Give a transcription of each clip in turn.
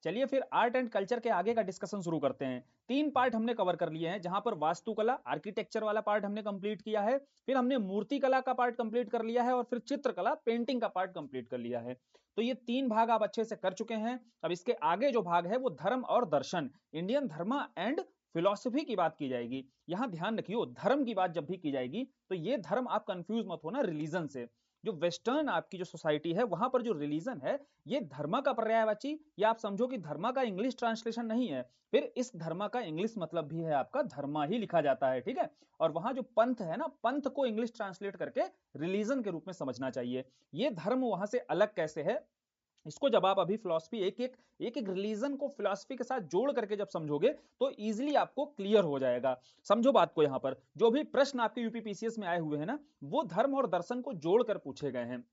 चलिए फिर art and culture के आगे का डिस्कशन शुरू करते हैं। 3 पार्ट हमने कवर कर लिए हैं, जहां पर वास्तुकला आर्किटेक्चर वाला पार्ट हमने कंप्लीट किया है, फिर हमने मूर्ति कला का पार्ट कंप्लीट कर लिया है और फिर चित्रकला पेंटिंग का पार्ट कंप्लीट कर लिया है। तो ये 3 भाग आप अच्छे से कर चुके हैं। अब इसके आगे जो भाग है वो धर्म और दर्शन, इंडियन धर्म एंड फिलॉसफी की बात की जाएगी। यहां ध्यान रखियो, धर्म की बात जब भी की जाएगी तो ये धर्म आप कंफ्यूज मत होना रिलीजन से। जो वेस्टर्न आपकी जो सोसाइटी है वहां पर जो रिलीजन है ये धर्म का पर्यायवाची, या आप समझो कि धर्म का इंग्लिश ट्रांसलेशन नहीं है, फिर इस धर्म का इंग्लिश मतलब भी है आपका धर्मा ही लिखा जाता है, ठीक है। और वहां जो पंथ है ना, पंथ को इंग्लिश ट्रांसलेट करके रिलीजन के रूप में समझना चाहिए। ये धर्म वहां से अलग कैसे है, इसको जब आप अभी फिलॉसफी एक एक रिलीजन को फिलॉसफी के साथ जोड़ करके जब समझोगे तो इजीली आपको क्लियर हो जाएगा। समझो बात को, यहां पर जो भी प्रश्न आपके यूपीपीसीएस में आए हुए हैं ना, वो धर्म और दर्शन को जोड़कर पूछे गए हैं,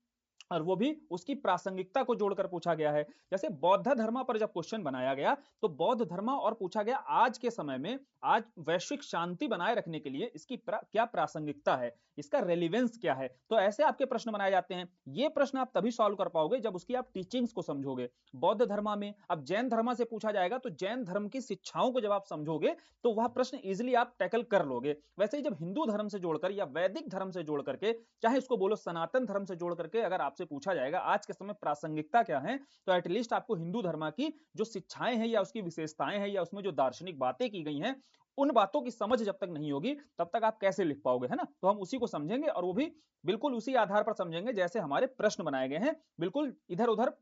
और वो भी उसकी प्रासंगिकता को जोड़कर पूछा गया है। जैसे बौद्ध धर्म पर जब क्वेश्चन बनाया गया तो बौद्ध धर्म और पूछा गया आज के समय में, आज वैश्विक शांति बनाए रखने के लिए इसकी क्या प्रासंगिकता है, इसका रेलिवेंस क्या है। तो ऐसे आपके प्रश्न बनाए जाते हैं। ये प्रश्न आप तभी सॉल्व कर पाओगे जब उसकी आप टीचिंग्स को समझोगे। बौद्ध धर्म में अब जैन धर्म से पूछा जाएगा तो जैन धर्म की शिक्षाओं को जब आप समझोगे तो वह प्रश्न इजिली आप टैकल कर लोगे। वैसे ही जब हिंदू धर्म से जोड़कर या वैदिक धर्म से जोड़ करके, चाहे इसको बोलो सनातन धर्म से जोड़ करके, अगर आपसे पूछा जाएगा आज के समय प्रासंगिकता क्या है, तो एटलीस्ट आपको हिंदू धर्म की जो शिक्षाएं हैं या उसकी विशेषताएं हैं या उसमें जो दार्शनिक बातें की गई हैं, उन बातों की समझ जब तक नहीं होगी तब तक आप कैसे लिख पाओगे, है ना। तो हम उसी को समझेंगे और वो भी बिल्कुल उसी आधार पर समझेंगे जैसे हमारे प्रश्न बनाए गए हैं। बिल्कुल इधर उधर,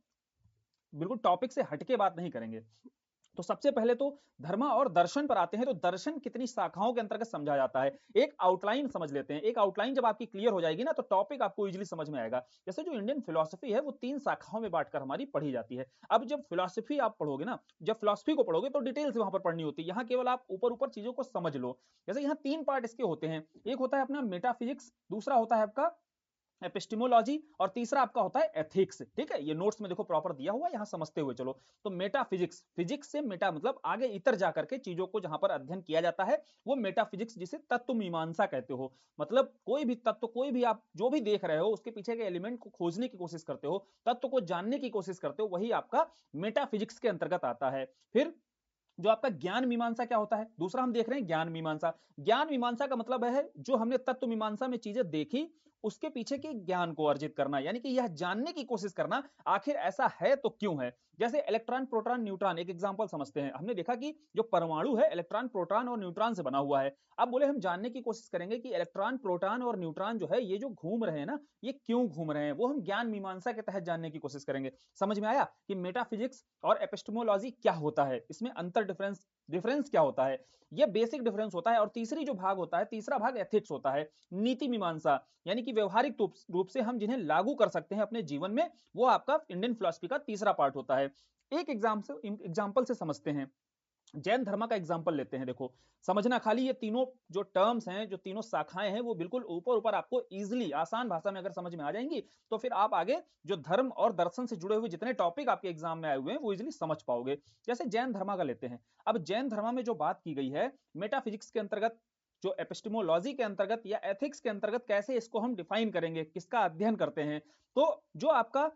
बिल्कुल टॉपिक से हटके बात नहीं करेंगे। तो सबसे पहले तो धर्म और दर्शन पर आते हैं। तो दर्शन कितनी शाखाओं के अंतर्गत समझा जाता है, एक आउटलाइन समझ लेते हैं। एक आउटलाइन जब आपकी क्लियर हो जाएगी ना तो टॉपिक आपको इजीली समझ में आएगा। जैसे जो इंडियन फिलॉसफी है वो 3 शाखाओं में बांटकर हमारी पढ़ी जाती है। अब जब फिलॉसफी आप पढ़ोगे ना, जब फिलॉसफी को पढ़ोगे तो डिटेल से वहां पर पढ़नी होती है, यहाँ केवल आप ऊपर ऊपर चीजों को समझ लो। जैसे यहाँ 3 पार्ट इसके होते हैं, एक होता है अपना मेटाफिजिक्स, दूसरा होता है आपका एपिस्टिमोलॉजी और तीसरा आपका होता है एथिक्स। ठीक है, ये नोट्स में देखो प्रॉपर दिया हुआ है, यहां समझते हुए चलो। तो मेटाफिजिक्स, फिजिक्स से मेटा मतलब आगे इतर जाकर के चीजों को जहां पर अध्ययन किया जाता है वो मेटाफिजिक्स, जिसे तत्व मीमांसा कहते हो। मतलब कोई भी तत्व, कोई भी आप जो भी देख रहे हो उसके पीछे के एलिमेंट को खोजने की कोशिश करते हो, तत्व को जानने की कोशिश करते हो, वही आपका मेटाफिजिक्स के अंतर्गत आता है। फिर जो आपका ज्ञान मीमांसा क्या होता है, दूसरा हम देख रहे हैं ज्ञान मीमांसा। ज्ञान मीमांसा का मतलब है जो हमने तत्व मीमांसा में चीजें देखी उसके पीछे के ज्ञान को अर्जित करना, यानी कि यह जानने की कोशिश करना आखिर ऐसा है तो क्यों है। जैसे इलेक्ट्रॉन प्रोटॉन न्यूट्रॉन, एक एग्जांपल समझते हैं। हमने देखा कि जो परमाणु है इलेक्ट्रॉन प्रोटॉन और न्यूट्रॉन से बना हुआ है। अब बोले हम जानने की कोशिश करेंगे कि इलेक्ट्रॉन प्रोटॉन और न्यूट्रॉन जो है ये जो घूम रहे हैं ना, ये क्यों घूम रहे हैं, वो हम ज्ञान मीमांसा के तहत जानने की कोशिश करेंगे। समझ में आया कि मेटाफिजिक्स और एपिस्टेमोलॉजी क्या होता है, इसमें अंतर डिफरेंस क्या होता है, ये बेसिक डिफरेंस होता है। और तीसरी जो भाग होता है, तीसरा भाग एथिक्स होता है, नीति मीमांसा, यानी कि व्यवहारिक रूप से हम जिन्हें लागू कर सकते हैं अपने जीवन में, वो आपका इंडियन फिलॉसफी का तीसरा पार्ट होता है। एक एग्जाम्पल से समझते हैं, जैन धर्म का एग्जांपल लेते हैं। देखो समझना, खाली ये तीनों जो टर्म्स हैं, जो तीनों शाखाएं हैं, वो बिल्कुल ऊपर ऊपर आपको इजीली आसान भाषा में अगर समझ में आ जाएंगी तो फिर आप आगे जो धर्म और दर्शन से जुड़े हुए जितने टॉपिक आपके एग्जाम में आए हुए हैं वो इजीली समझ पाओगे। जैसे जैन धर्म का लेते हैं। अब जैन धर्म में जो बात की गई है मेटाफिजिक्स के अंतर्गत, जो एपिस्टेमोलॉजी के अंतर्गत या एथिक्स के अंतर्गत कैसे इसको हम डिफाइन करेंगे, किसका अध्ययन करते हैं, तो जो आपका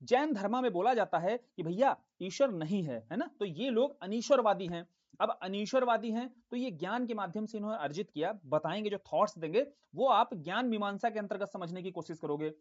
जैन धर्म में बोला जाता है कि भैया ईश्वर नहीं है ना, तो ये लोग अनीश्वरवादी हैं। अब अनीश्वरवादी हैं तो ये ज्ञान के माध्यम से इन्होंने अर्जित किया, बताएंगे जो थॉट्स देंगे वो आप ज्ञान मीमांसा के अंतर्गत समझने की कोशिश करोगे।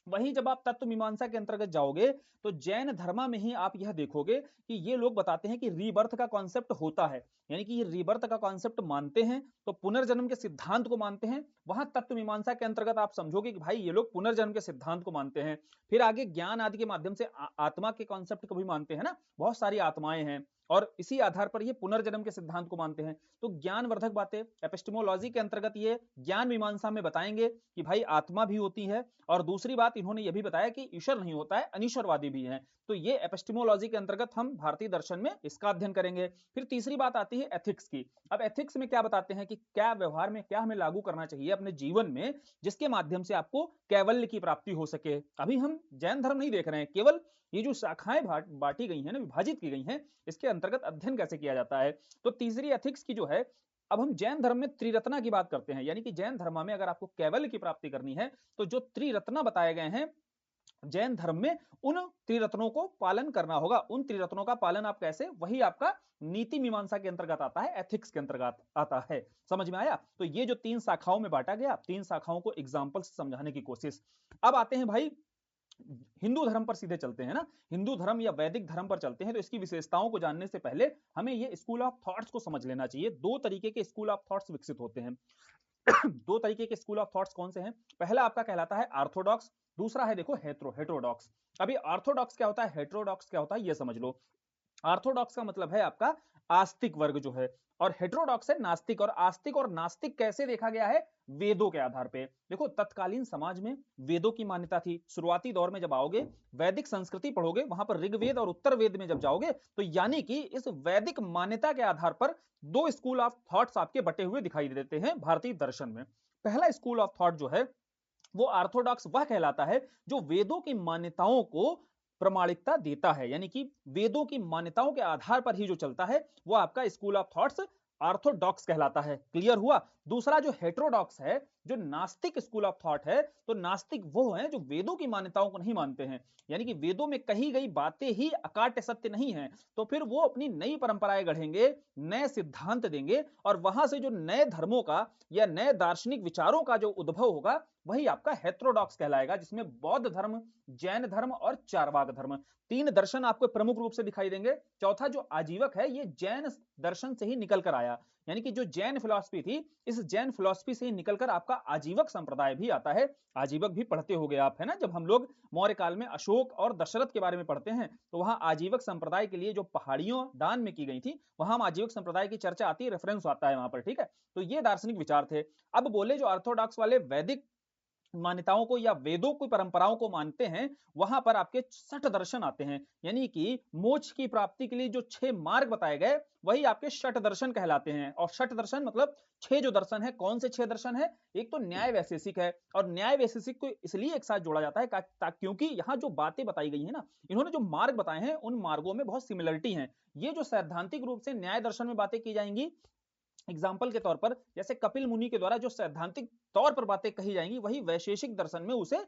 वहीं जब आप तत्व मीमांसा के अंतर्गत जाओगे तो जैन धर्म में ही आप यह देखोगे कि ये लोग बताते हैं कि रीबर्थ का कॉन्सेप्ट होता है, यानी कि ये रीबर्थ का कॉन्सेप्ट मानते हैं, तो पुनर्जन्म के सिद्धांत को मानते हैं। वहां तत्व मीमांसा के अंतर्गत आप समझोगे कि भाई ये लोग पुनर्जन्म के सिद्धांत को मानते हैं। फिर आगे ज्ञान आदि के माध्यम से आत्मा के कॉन्सेप्ट को भी मानते हैं ना, बहुत सारी आत्माएं हैं और इसी आधार पर ये पुनर्जन्म के सिद्धांत को मानते हैं। तो ज्ञानवर्धक बातें एपिस्टेमोलॉजी के अंतर्गत ये ज्ञान मीमांसा में बताएंगे कि भाई आत्मा भी होती है, और दूसरी बात इन्होंने यह भी बताया कि ईश्वर नहीं होता है, अनीश्वरवादी भी हैं। तो ये एपिस्टेमोलॉजी के अंतर्गत हम भारतीय दर्शन में इसका अध्ययन करेंगे। फिर तीसरी बात आती है एथिक्स की। अब एथिक्स में क्या बताते हैं कि क्या व्यवहार में क्या हमें लागू करना चाहिए अपने जीवन में, जिसके माध्यम से आपको कैवल्य की प्राप्ति हो सके। अभी हम जैन धर्म नहीं देख रहे हैं, केवल ये जो शाखाएं बांटी गई हैं ना, विभाजित की गई हैं, इसके अंतर्गत अध्ययन कैसे किया जाता है। तो तीसरी एथिक्स की जो है, अब हम जैन धर्म में त्रिरत्ना की बात करते हैं, यानी कि जैन धर्म में अगर आपको कैवल्य की प्राप्ति करनी है तो जो त्रिरत्ना बताए गए हैं जैन धर्म में उन त्रिरत्नों को पालन करना होगा। उन त्रिरत्नों का पालन आप कैसे, वही आपका नीति मीमांसा के अंतर्गत आता है, एथिक्स के अंतर्गत आता है। समझ में आया? तो ये जो 3 शाखाओं में बांटा गया, 3 शाखाओं को एग्जाम्पल से समझाने की कोशिश। अब आते हैं भाई हिंदू धर्म पर, सीधे चलते हैं ना, हिंदू धर्म या वैदिक धर्म पर चलते हैं। तो इसकी विशेषताओं को जानने से पहले हमें ये स्कूल ऑफ थॉट्स को समझ लेना चाहिए। 2 तरीके के स्कूल ऑफ थॉट्स विकसित होते हैं। 2 तरीके के स्कूल ऑफ थॉट्स कौन से हैं? पहला आपका कहलाता है ऑर्थोडॉक्स, दूसरा है देखो हेटेरोडॉक्स। अभी ऑर्थोडॉक्स क्या होता है, हेटेरोडॉक्स क्या होता है, ये समझ लो। ऑर्थोडॉक्स का मतलब है आपका आस्तिक वर्ग जो है, और हेटेरोडॉक्स है नास्तिक। और आस्तिक और नास्तिक कैसे देखा गया है? वेदों के आधार पे। देखो तत्कालीन समाज में वेदों की मान्यता थी। शुरुआती दौर में जब आओगे, वैदिक संस्कृति पढ़ोगे, वहां पर ऋग्वेद और उत्तर वेद में जब जाओगे, तो यानी कि इस वैदिक मान्यता के आधार पर 2 स्कूल ऑफ थॉट्स आपके बटे हुए दिखाई देते हैं भारतीय दर्शन में। पहला स्कूल ऑफ थॉट जो है वो ऑर्थोडॉक्स वह कहलाता है जो वेदों की मान्यताओं को प्रमाणिकता देता है, यानी कि वेदों की मान्यताओं के आधार पर ही जो चलता है वो आपका स्कूल ऑफ थॉट्स ऑर्थोडॉक्स कहलाता है। क्लियर हुआ? दूसरा जो हेटेरोडॉक्स है, जो नास्तिक स्कूल ऑफ थॉट है, तो नास्तिक वो हैं जो वेदों की मान्यताओं को नहीं मानते हैं, यानी कि वेदों में कही गई बातें ही अकाट्य सत्य नहीं है, तो फिर वो अपनी नई परंपराएं गढ़ेंगे, नए सिद्धांत देंगे, और वहां से जो नए धर्मों का या नए दार्शनिक विचारों का जो उद्भव होगा वही आपका हेटेरोडॉक्स कहलाएगा, जिसमें बौद्ध धर्म, जैन धर्म और चारवाक धर्म, 3 दर्शन आपको प्रमुख रूप से दिखाई देंगे। चौथा जो आजीवक है, ये जैन दर्शन से ही निकल कर आया, यानी कि जो जैन फिलॉसफी थी, इस जैन फिलॉसफी से ही निकलकर आपका आजीवक संप्रदाय भी आता है। आजीवक भी पढ़ते होंगे आप, है ना, जब हम लोग मौर्य काल में अशोक और दशरथ के बारे में पढ़ते हैं, तो वहां आजीवक संप्रदाय के लिए जो पहाड़ियों दान में की गई थी, वहां आजीवक संप्रदाय की चर्चा आती है, रेफरेंस आता है वहां पर, ठीक है। तो ये दार्शनिक विचार थे। अब बोले जो ऑर्थोडॉक्स वाले वैदिक मान्यताओं को या वेदों की परंपराओं को मानते हैं, वहां पर आपके 6 दर्शन आते हैं, यानी कि मोक्ष की प्राप्ति के लिए जो 6 मार्ग बताए गए वही आपके 6 दर्शन कहलाते हैं। और 6 दर्शन मतलब 6 जो दर्शन है, कौन से 6 दर्शन है? एक तो न्याय वैशेषिक है, और न्याय वैशेषिक को इसलिए एक साथ जोड़ा जाता है क्योंकि यहाँ जो बातें बताई गई है ना, इन्होंने जो मार्ग बताए हैं उन मार्गों में बहुत सिमिलरिटी है। ये जो सैद्धांतिक रूप से न्याय दर्शन में बातें की जाएंगी, एग्जाम्पल के तौर पर जैसे कपिल मुनि के द्वारा जो सैद्धांतिक तौर पर बातें कही जाएंगी, वही वैशेषिक दर्शन में उसे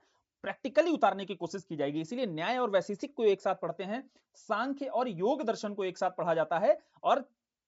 प्रैक्टिकली उतारने की कोशिश की जाएगी। इसीलिए न्याय और वैशेषिक को एक साथ पढ़ते हैं, सांख्य और योग दर्शन को एक साथ पढ़ा जाता है, और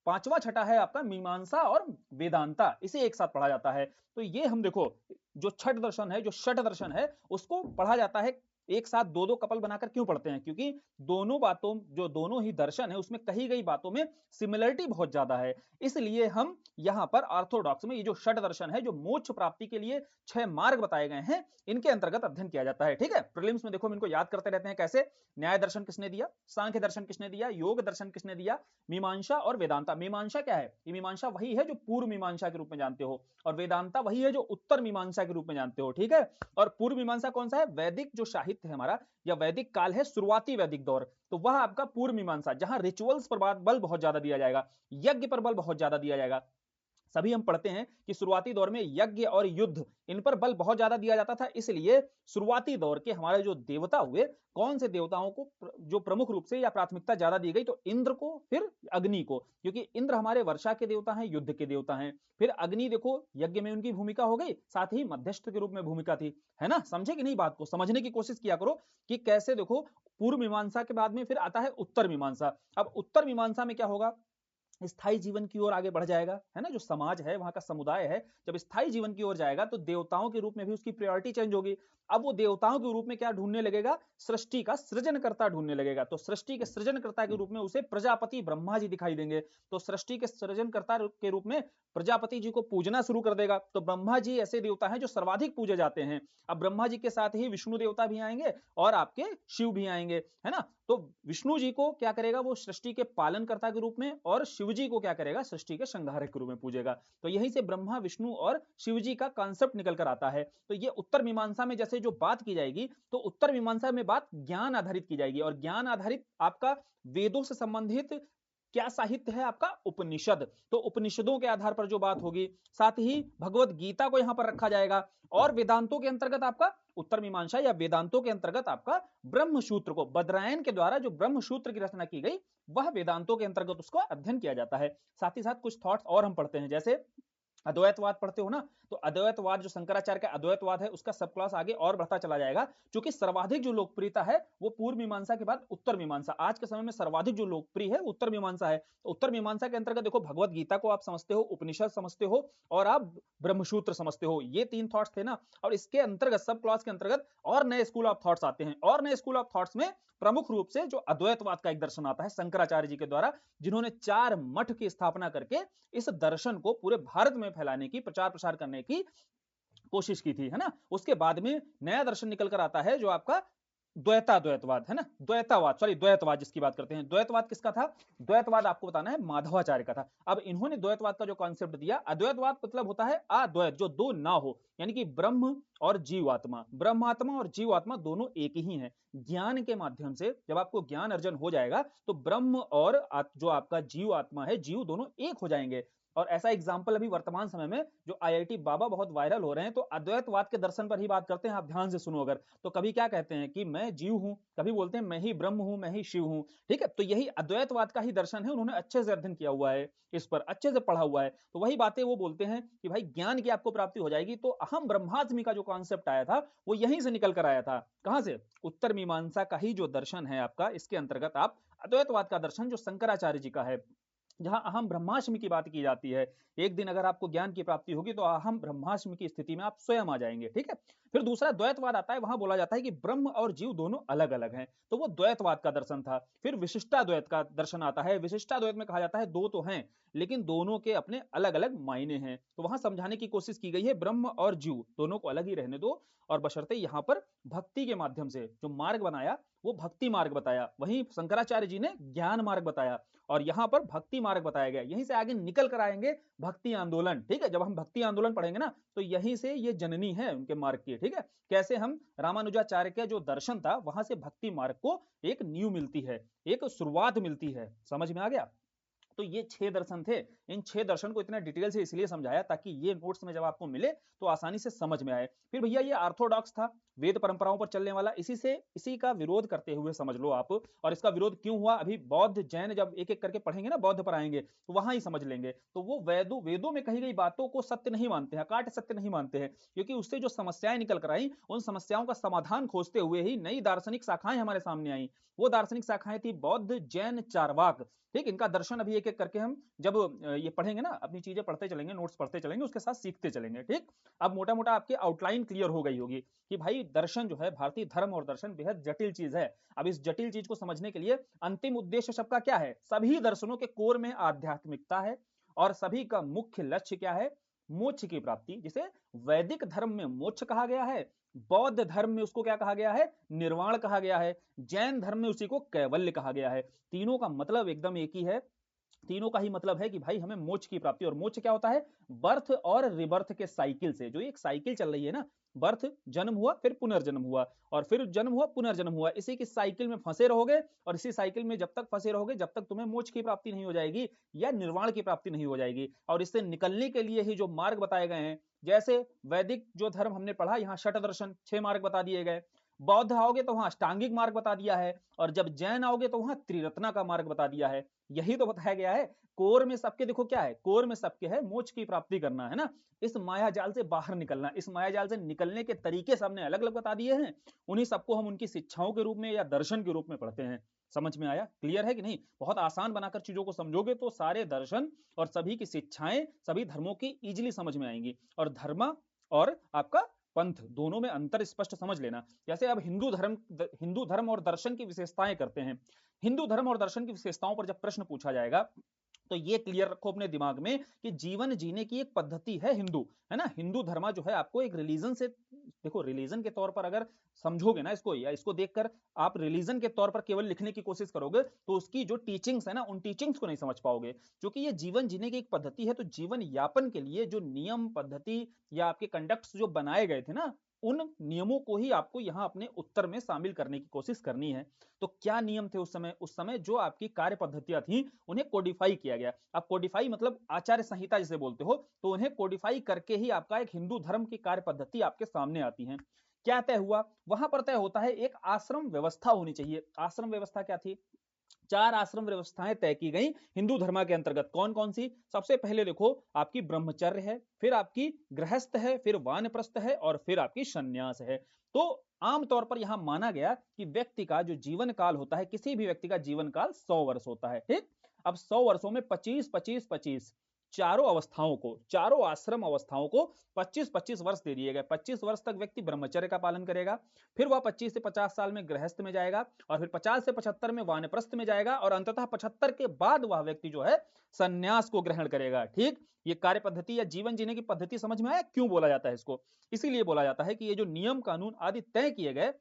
5वां छठा है आपका मीमांसा और वेदांता, इसे एक साथ पढ़ा जाता है। तो ये हम देखो, जो छठ दर्शन है, जो षट दर्शन है, उसको पढ़ा जाता है एक साथ, 2-2 कपल बनाकर क्यों पढ़ते हैं? क्योंकि दोनों बातों, जो दोनों ही दर्शन है, उसमें कही गई बातों में सिमिलरिटी बहुत ज्यादा है। इसलिए हम यहाँ पर ऑर्थोडॉक्स में ये जो षट दर्शन है, जो मोक्ष प्राप्ति के लिए 6 मार्ग बताए गए हैं, इनके अंतर्गत अध्ययन किया जाता है, ठीक है। प्रीलिम्स में देखो हम इनको याद करते रहते हैं कैसे। न्याय दर्शन किसने दिया? सांख्य दर्शन किसने दिया? योग दर्शन किसने दिया? मीमांसा और वेदांता। मीमांसा क्या है? ये मीमांसा वही है जो पूर्व मीमांसा के रूप में जानते हो, और वेदांता वही है जो उत्तर मीमांसा के रूप में जानते हो, ठीक है। और पूर्व मीमांसा कौन सा है? वैदिक जो साहित्य है हमारा, या वैदिक काल है, शुरुआती वैदिक दौर, तो वह आपका पूर्व मीमांसा, जहां रिचुअल्स पर बल बहुत ज्यादा दिया जाएगा, यज्ञ पर बल बहुत ज्यादा दिया जाएगा। सभी हम पढ़ते हैं कि शुरुआती दौर में यज्ञ और युद्ध, इन पर बल बहुत ज्यादा दिया जाता था। इसलिए शुरुआती दौर के हमारे जो देवता हुए, कौन से देवताओं को जो प्रमुख रूप से या प्राथमिकता ज्यादा दी गई? तो इंद्र को, फिर अग्नि को, क्योंकि इंद्र हमारे वर्षा के देवता हैं, युद्ध के देवता हैं। फिर अग्नि देखो, यज्ञ में उनकी भूमिका हो गई, साथ ही मध्यस्थ के रूप में भूमिका थी, है ना। समझे कि नहीं? बात को समझने की कोशिश किया करो कि कैसे। देखो, पूर्व मीमांसा के बाद में फिर आता है उत्तर मीमांसा। अब उत्तर मीमांसा में क्या होगा? स्थायी जीवन की ओर आगे बढ़ जाएगा, है ना। जो समाज है, वहां का समुदाय है, जब स्थायी जीवन की ओर जाएगा तो देवताओं के रूप में भी उसकी प्रायोरिटी चेंज होगी। अब वो देवताओं के रूप में क्या ढूंढने लगेगा? सृष्टि का सृजनकर्ता ढूंढने लगेगा। तो सृष्टि के सृजनकर्ता के रूप में उसे प्रजापति ब्रह्मा जी दिखाई देंगे। तो सृष्टि के सृजनकर्ता के रूप में प्रजापति जी को पूजना शुरू कर देगा। तो ब्रह्मा जी ऐसे देवता हैं जो सर्वाधिक पूजे जाते हैं। अब ब्रह्मा जी के साथ ही विष्णु देवता भी आएंगे और आपके शिव भी आएंगे, है ना। तो विष्णु जी को क्या करेगा? वो सृष्टि के पालनकर्ता के रूप में, और शिव जी को क्या करेगा? सृष्टि के संहारक के रूप में पूजेगा। तो यहीं से ब्रह्मा, विष्णु और शिव जी का कॉन्सेप्ट निकल कर आता है। तो ये उत्तर मीमांसा में जैसे जो बात की जाएगी, तो उत्तर मीमांसा में बात ज्ञान आधारित की जाएगी, और ज्ञान आधारित आपका वेदों से संबंधित क्या साहित्य है? आपका उपनिषद। तो उपनिषदों के आधार पर जो बात होगी, साथ ही भगवत गीता को यहां पर रखा जाएगा, और वेदांतों के अंतर्गत आपका उत्तर मीमांसा या वेदांतों के अंतर्गत आपका ब्रह्म सूत्र को, बद्रायन के द्वारा जो ब्रह्म सूत्र की रचना की गई, वह वेदांतों के अंतर्गत उसको अध्ययन किया जाता है। साथ ही साथ कुछ थॉट्स और हम पढ़ते हैं, जैसे अद्वैतवाद पढ़ते हो ना, तो अद्वैतवाद जो शंकराचार्य का अद्वैतवाद है उसका सब क्लास आगे और बढ़ता चला जाएगा, क्योंकि सर्वाधिक जो लोकप्रियता है वो पूर्व मीमांसा के बाद उत्तर मीमांसा, आज के समय में सर्वाधिक जो लोकप्रिय है उत्तर मीमांसा है। तो उत्तर मीमांसा के अंतर्गत देखो भगवत गीता को आप समझते हो, उपनिषद समझते हो और आप ब्रह्मसूत्र समझते हो, ये तीन थॉट्स थे ना। और इसके अंतर्गत सब क्लास के अंतर्गत और नए स्कूल ऑफ थॉट्स आते हैं, और नए स्कूल ऑफ थॉट्स में प्रमुख रूप से जो अद्वैतवाद का एक दर्शन आता है शंकराचार्य जी के द्वारा, जिन्होंने 4 मठ की स्थापना करके इस दर्शन को पूरे भारत में फैलाने की, प्रचार प्रसार करने की कोशिश की थी, है ना। उसके बाद में नया दर्शन निकल कर आता है जो आपका द्वैताद्वैतवाद है ना, द्वैतावाद, सॉरी द्वैतवाद जिसकी बात करते हैं। द्वैतवाद किसका था? द्वैतवाद आपको बताना है माधवाचार्य का था। अब इन्होंने द्वैतवाद का जो कॉन्सेप्ट दिया, अद्वैतवाद मतलब होता है अद्वैत, जो दो ना हो, यानी कि ब्रह्म और जीवात्मा, ब्रह्मात्मा और जीवात्मा दोनों एक ही हैं। ज्ञान के माध्यम से जब आपको ज्ञान अर्जन हो जाएगा तो ब्रह्म और जो आपका जीव आत्मा है, जीव दोनों एक हो जाएंगे। और ऐसा एग्जाम्पल अभी वर्तमान समय में जो आईआईटी बाबा बहुत वायरल हो रहे हैं, तो अद्वैतवाद के दर्शन पर ही बात करते हैं। आप ध्यान से सुनो अगर, तो कभी क्या कहते हैं कि मैं जीव हूं, कभी बोलते हैं मैं ही ब्रह्म हूं, मैं ही शिव हूं। ठीक है, तो यही अद्वैतवाद का ही दर्शन है, उन्होंने अच्छे से अध्ययन किया हुआ है, इस पर अच्छे से पढ़ा हुआ है। तो वही बातें वो बोलते हैं कि भाई ज्ञान की आपको प्राप्ति हो जाएगी। तो अहम ब्रह्मास्मि का जो कॉन्सेप्ट आया था वो यहीं से निकल कर आया था। कहां से? उत्तर मीमांसा का ही जो दर्शन है आपका, इसके अंतर्गत आप अद्वैतवाद का दर्शन जो शंकराचार्य जी का है, जहां अहम ब्रह्मास्मि की बात की जाती है। एक दिन अगर आपको ज्ञान की प्राप्ति होगी तो अहम ब्रह्मास्मि की स्थिति में आप स्वयं आ जाएंगे। ठीक है, फिर दूसरा द्वैतवाद आता है, वहां बोला जाता है कि ब्रह्म और जीव दोनों अलग अलग हैं, तो वो द्वैतवाद का दर्शन था। फिर विशिष्टाद्वैत का दर्शन आता है। विशिष्टाद्वैत में कहा जाता है दो तो हैं लेकिन दोनों के अपने अलग अलग मायने हैं। तो वहां समझाने की कोशिश की गई है ब्रह्म और जीव दोनों को अलग ही रहने दो, और बशर्ते यहां पर भक्ति के माध्यम से जो मार्ग बनाया वो भक्ति मार्ग बताया। वहीं शंकराचार्य जी ने ज्ञान मार्ग बताया और यहां पर भक्ति मार्ग बताया गया। यहीं से आगे निकल कर आएंगे भक्ति आंदोलन। ठीक है, जब हम भक्ति आंदोलन पढ़ेंगे ना तो यहीं से ये जननी है उनके मार्ग की। ठीक है, कैसे हम रामानुजाचार्य के जो दर्शन था वहां से भक्ति मार्ग को एक नींव मिलती है, एक शुरुआत मिलती है। समझ में आ गया? तो ये 6 दर्शन थे। इन 6 दर्शन को इतना डिटेल से इसलिए समझाया ताकि ये नोट्स में जब आपको मिले तो आसानी से समझ में आए। फिर भैया ये ऑर्थोडॉक्स था, वेद परंपराओं पर चलने वाला, इसी का विरोध करते हुए समझ लो आप। और इसका विरोध क्यों हुआ, अभी बौद्ध जैन जब एक एक करके पढ़ेंगे ना, बौद्ध पर आएंगे तो वहां ही समझ लेंगे। तो वो वेदों में कही गई बातों को सत्य नहीं मानते हैं, अकाट सत्य नहीं मानते हैं, क्योंकि उससे जो समस्याएं निकल कर आई उन समस्याओं का समाधान खोजते हुए ही नई दार्शनिक शाखाएं हमारे सामने आई। वो दार्शनिक शाखाएं थी बौद्ध, जैन, चारवाक। ठीक, इनका दर्शन अभी एक एक करके हम जब ये पढ़ेंगे ना, अपनी चीजें पढ़ते चलेंगे, नोट्स पढ़ते चलेंगे, उसके साथ सीखते चलेंगे। ठीक, अब मोटा मोटा आपकी आउटलाइन क्लियर हो गई होगी कि भाई दर्शन जो है, भारतीय धर्म और दर्शन बेहद जटिल चीज है। अब इस जटिल चीज को समझने के लिए अंतिम उद्देश्य सबका क्या है? सभी दर्शनों के कोर में आध्यात्मिकता है और सभी का मुख्य लक्ष्य क्या है? मोक्ष की प्राप्ति, जिसे वैदिक धर्म में मोक्ष कहा गया है, बौद्ध धर्म में उसको क्या कहा गया है? निर्वाण कहा गया है, जैन धर्म में उसी को कैवल्य कहा गया है। तीनों का मतलब एकदम एक ही है, तीनों का ही मतलब है कि भाई हमें मोक्ष की प्राप्ति। और मोक्ष क्या होता है? बर्थ और रिबर्थ के साइकिल से, जो एक साइकिल चल रही है ना, बर्थ, जन्म हुआ, फिर पुनर्जन्म हुआ, और फिर जन्म हुआ, पुनर्जन्म हुआ, इसी की साइकिल में फंसे रहोगे। और इसी साइकिल में जब तक फंसे रहोगे, जब तक तुम्हें मोक्ष की प्राप्ति नहीं हो जाएगी या निर्वाण की प्राप्ति नहीं हो जाएगी। और इससे निकलने के लिए ही जो मार्ग बताए गए हैं, जैसे वैदिक जो धर्म हमने पढ़ा, यहाँ षट दर्शन 6 मार्ग बता दिए गए। बौद्ध आओगे तो वहां अष्टांगिक मार्ग बता दिया है, और जब जैन आओगे तो वहां त्रिरत्ना का मार्ग बता दिया है। यही तो बताया गया है। कोर में सबके देखो क्या है? कोर में सबके है मोक्ष की प्राप्ति करना, है ना। इस माया जाल से बाहर निकलना, इस माया जाल से निकलने के तरीके सबने अलग अलग बता दिए हैं। उन्हीं सबको हम उनकी शिक्षाओं के रूप में या दर्शन के रूप में पढ़ते हैं। समझ में आया? क्लियर है कि नहीं? बहुत आसान बनाकर चीजों को समझोगे तो सारे दर्शन और सभी की शिक्षाएं सभी धर्मों की इजिली समझ में आएंगी। और धर्म और आपका पंथ दोनों में अंतर स्पष्ट समझ लेना। जैसे अब हिंदू धर्म और दर्शन की विशेषताएं करते हैं। हिंदू धर्म और दर्शन की विशेषताओं पर जब प्रश्न पूछा जाएगा तो ये क्लियर रखो अपने दिमाग में कि जीवन जीने की एक पद्धति है हिंदू, है ना। हिंदू धर्म जो है आपको एक रिलीजन से, देखो रिलीजन के तौर पर अगर समझोगे ना इसको, या इसको देखकर आप रिलीजन के तौर पर केवल लिखने की कोशिश करोगे तो उसकी जो टीचिंग्स है ना, उन टीचिंग्स को नहीं समझ पाओगे। क्योंकि ये जीवन जीने की एक पद्धति है, तो जीवन यापन के लिए जो नियम, पद्धति या आपके कंडक्ट्स जो बनाए गए थे ना, उन नियमों को ही आपको यहाँ अपने उत्तर में शामिल करने की कोशिश करनी है। तो क्या नियम थे उस समय? उस समय जो आपकी कार्य पद्धतियां थी उन्हें कोडिफाई किया गया। अब कोडिफाई मतलब आचार्य संहिता जिसे बोलते हो, तो उन्हें कोडिफाई करके ही आपका एक हिंदू धर्म की कार्य पद्धति आपके सामने आती है। क्या तय हुआ? वहां पर तय होता है एक आश्रम व्यवस्था होनी चाहिए। आश्रम व्यवस्था क्या थी? 4 आश्रम व्यवस्थाएं तय की गई हिंदू धर्म के अंतर्गत। कौन कौन सी? सबसे पहले देखो आपकी ब्रह्मचर्य है, फिर आपकी गृहस्थ है, फिर वानप्रस्थ है और फिर आपकी संन्यास है। तो आमतौर पर यहां माना गया कि व्यक्ति का जो जीवन काल होता है, किसी भी व्यक्ति का जीवन काल 100 वर्ष होता है। ठीक, अब 100 वर्षों में 25 25 25 चारों अवस्थाओं को, चारों आश्रम अवस्थाओं को 25 25 वर्ष दे दिए गए। 25 वर्ष तक व्यक्ति ब्रह्मचर्य का पालन करेगा, फिर वह 25 से 50 साल में गृहस्थ में जाएगा और फिर 50 से 75 में वानप्रस्थ में जाएगा और अंततः 75 के बाद वह व्यक्ति जो है संन्यास को ग्रहण करेगा। ठीक, ये कार्य पद्धति या जीवन जीने की पद्धति समझ में आया क्यों बोला जाता है इसको? इसीलिए बोला जाता है कि ये जो नियम कानून आदि तय किए गए,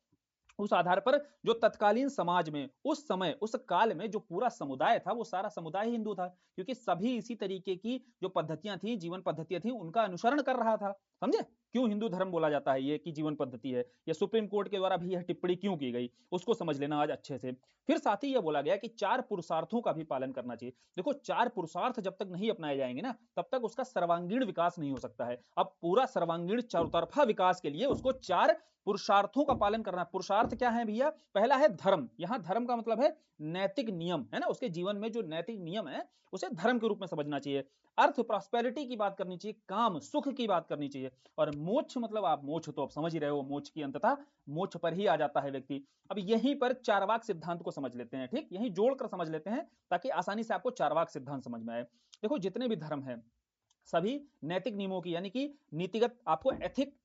उस आधार पर जो तत्कालीन समाज में उस समय उस काल में जो पूरा समुदाय था, वो सारा समुदाय हिंदू था, क्योंकि सभी इसी तरीके की जो पद्धतियां थी, जीवन पद्धतियां थी, उनका अनुसरण कर रहा था। समझे क्यों हिंदू धर्म बोला जाता है ये कि जीवन पद्धति है? ये सुप्रीम कोर्ट के द्वारा भी यह टिप्पणी क्यों की गई, उसको समझ लेना आज अच्छे से। फिर साथ ही यह बोला गया कि 4 पुरुषार्थों का भी पालन करना चाहिए। देखो 4 पुरुषार्थ जब तक नहीं अपनाए जाएंगे ना, तब तक उसका सर्वांगीण विकास नहीं हो सकता है। अब पूरा सर्वांगीण चौतरफा विकास के लिए उसको 4 पुरुषार्थों का पालन करना। पुरुषार्थ क्या है भैया? पहला है धर्म। यहां धर्म का मतलब है नैतिक नियम, है ना? उसके जीवन में जो नैतिक नियम है उसे धर्म के रूप में समझना चाहिए। अर्थ प्रॉस्पेरिटी की बात करनी चाहिए, काम सुख की बात करनी चाहिए। और मोक्ष मतलब आप मोक्ष तो आप समझ ही रहे हो, मोक्ष की अंततः मोक्ष पर ही आ जाता है व्यक्ति। अब यहीं पर चारवाक सिद्धांत को समझ लेते हैं। ठीक, यहीं जोड़कर समझ लेते हैं ताकि आसानी से आपको चारवाक सिद्धांत समझ में आए। देखो जितने भी धर्म है सभी नैतिक नियमों की, यानी कि नीतिगत, आपको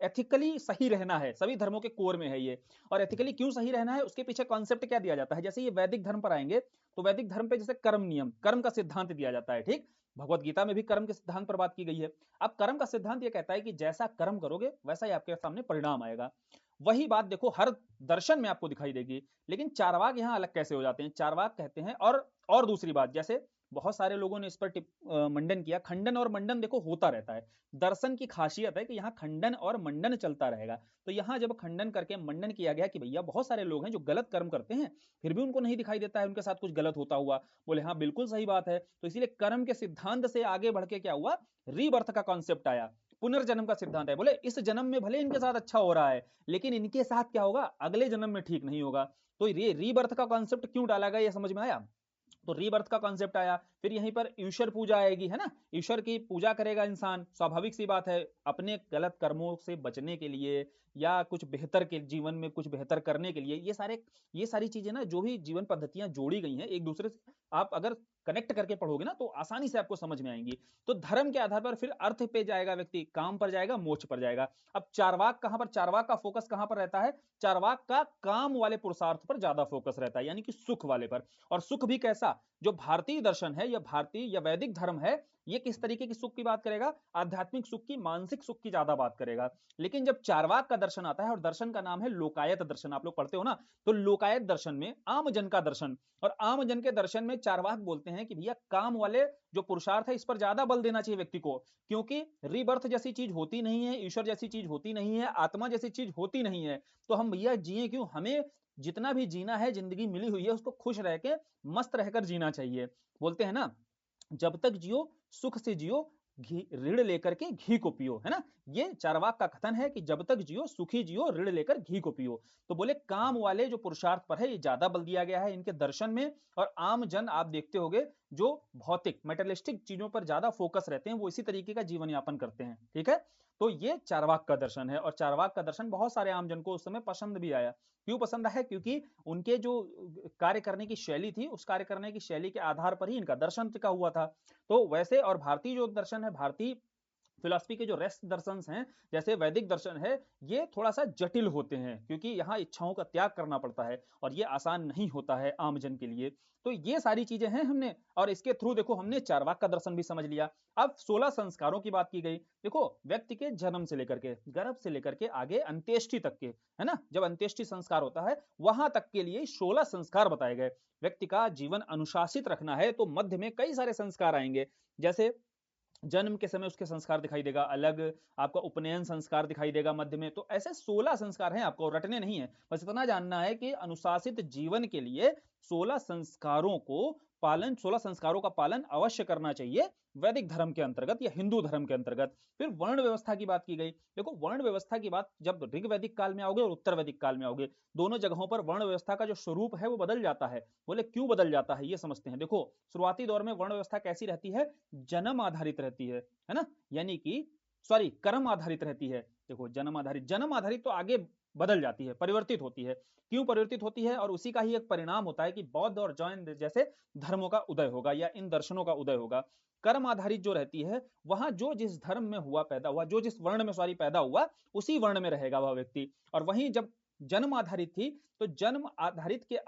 एथिकली सही रहना है। सभी धर्मों के कोर में है ये। और एथिकली क्यों सही रहना है, उसके पीछे कॉन्सेप्ट क्या दिया जाता है? जैसे ये वैदिक धर्म पर आएंगे तो वैदिक धर्म पे जैसे कर्म नियम, कर्म का सिद्धांत दिया जाता है। ठीक, भगवत गीता में भी कर्म के सिद्धांत पर बात की गई है। अब कर्म का सिद्धांत ये कहता है कि जैसा कर्म करोगे वैसा ही आपके सामने परिणाम आएगा। वही बात देखो हर दर्शन में आपको दिखाई देगी। लेकिन चारवाक यहां अलग कैसे हो जाते हैं? चारवाक कहते हैं और दूसरी बात, जैसे बहुत सारे लोगों ने इस पर मंडन किया, खंडन और मंडन देखो होता रहता है। दर्शन की खासियत है कि यहाँ खंडन और मंडन चलता रहेगा। तो यहाँ जब खंडन करके मंडन किया गया कि भैया बहुत सारे लोग हैं जो गलत कर्म करते हैं, फिर भी उनको नहीं दिखाई देता है उनके साथ कुछ गलत होता हुआ। बोले हाँ बिल्कुल सही बात है। तो इसीलिए कर्म के सिद्धांत से आगे बढ़ के क्या हुआ, रीबर्थ का कॉन्सेप्ट आया, पुनर्जन्म का सिद्धांत है। बोले इस जन्म में भले इनके साथ अच्छा हो रहा है, लेकिन इनके साथ क्या होगा, अगले जन्म में ठीक नहीं होगा। तो ये रीबर्थ का कॉन्सेप्ट क्यों डाला गया, ये समझ में आया? तो रीबर्थ का कॉन्सेप्ट आया। फिर यहीं पर ईश्वर पूजा आएगी, है ना? ईश्वर की पूजा करेगा इंसान, स्वाभाविक सी बात है, अपने गलत कर्मों से बचने के लिए या कुछ बेहतर के जीवन में कुछ बेहतर करने के लिए। ये सारी चीजें ना, जो भी जीवन पद्धतियां जोड़ी गई हैं एक दूसरे से, आप अगर कनेक्ट करके पढ़ोगे ना तो आसानी से आपको समझ में आएंगी। तो धर्म के आधार पर फिर अर्थ पे जाएगा व्यक्ति, काम पर जाएगा, मोक्ष पर जाएगा। अब चारवाक कहां पर, चारवाक का फोकस कहां पर रहता है? चारवाक का काम वाले पुरुषार्थ पर ज्यादा फोकस रहता है, यानी कि सुख वाले पर। और सुख भी कैसा? जो भारतीय दर्शन है या भारतीय या वैदिक धर्म है, ये किस तरीके की सुख की बात करेगा? आध्यात्मिक सुख की, मानसिक सुख की ज्यादा बात करेगा। लेकिन जब चारवाक का दर्शन आता है, और दर्शन का नाम है लोकायत दर्शन, आप लोग पढ़ते हो ना, तो लोकायत दर्शन में आम जन का दर्शन, और आम जन के दर्शन में चारवाक बोलते हैं कि भैया काम वाले जो पुरुषार्थ है इस पर ज्यादा बल देना चाहिए व्यक्ति को, क्योंकि रीबर्थ जैसी चीज होती नहीं है, ईश्वर जैसी चीज होती नहीं है, आत्मा जैसी चीज होती नहीं है। तो हम भैया जिए क्यों? हमें जितना भी जीना है, जिंदगी मिली हुई है, उसको खुश रह के मस्त रहकर जीना चाहिए। बोलते हैं ना, जब तक जियो सुख से जियो, घी ऋण लेकर के घी को पियो, है ना? ये चारवाक का कथन है कि जब तक जियो सुखी जियो, ऋण लेकर घी को पियो। तो बोले काम वाले जो पुरुषार्थ पर है ये ज्यादा बल दिया गया है इनके दर्शन में। और आम जन आप देखते होंगे जो भौतिक मेटेरियलिस्टिक चीजों पर ज्यादा फोकस रहते हैं, वो इसी तरीके का जीवन यापन करते हैं। ठीक है, तो ये चारवाक का दर्शन है। और चारवाक का दर्शन बहुत सारे आम जन को उस समय पसंद भी आया। क्यों पसंद आया? क्योंकि उनके जो कार्य करने की शैली थी, उस कार्य करने की शैली के आधार पर ही इनका दर्शन टिका हुआ था। तो वैसे और भारतीय जो दर्शन है, भारतीय फिलॉसफी के जो रेस्ट दर्शन हैं, जैसे वैदिक दर्शन है, ये थोड़ा सा जटिल होते हैं, क्योंकि यहाँ इच्छाओं का त्याग करना पड़ता है और ये आसान नहीं होता है आम जन के लिए। तो ये सारी चीजें हैं हमने, और इसके थ्रू देखो हमने चारवाक का दर्शन भी समझ लिया। अब 16 संस्कारों की बात की गई। देखो व्यक्ति के जन्म से लेकर के, गर्भ से लेकर के आगे अंत्येष्टि तक के, है ना, जब अंत्येष्टि संस्कार होता है वहां तक के लिए 16 संस्कार बताए गए। व्यक्ति का जीवन अनुशासित रखना है तो मध्य में कई सारे संस्कार आएंगे। जैसे जन्म के समय उसके संस्कार दिखाई देगा अलग, आपका उपनयन संस्कार दिखाई देगा मध्य में। तो ऐसे 16 संस्कार हैं, आपको रटने नहीं है, बस इतना जानना है कि अनुशासित जीवन के लिए 16 संस्कारों को पालन, 16 संस्कारों का पालन अवश्य करना चाहिए वैदिक धर्म के अंतर्गत या हिंदू धर्म के अंतर्गत। फिर वर्ण व्यवस्था की बात की गई। देखो वर्ण व्यवस्था की बात जब ऋग वैदिक काल में आओगे और उत्तर वैदिक काल में आओगे, दोनों जगहों पर वर्ण व्यवस्था का जो स्वरूप है वो बदल जाता है। बोले क्यों बदल जाता है, ये समझते हैं। देखो शुरुआती दौर में वर्ण व्यवस्था कैसी रहती है, जन्म आधारित रहती है ना, यानी कि सॉरी कर्म आधारित रहती है। देखो जन्म आधारित तो आगे बदल जाती है, परिवर्तित होती है। क्यों परिवर्तित होती है, और उसी का ही एक परिणाम होता है कि बौद्ध और जैन जैसे धर्मों का उदय होगा या इन दर्शनों का उदय होगा। कर्म आधारित जो रहती है, वहां जो जिस धर्म में हुआ पैदा हुआ, जो जिस वर्ण में सॉरी पैदा हुआ, उसी वर्ण में रहेगा वह व्यक्ति। और वहीं जब जन्म आधारित थी, तो जन्म आधारित के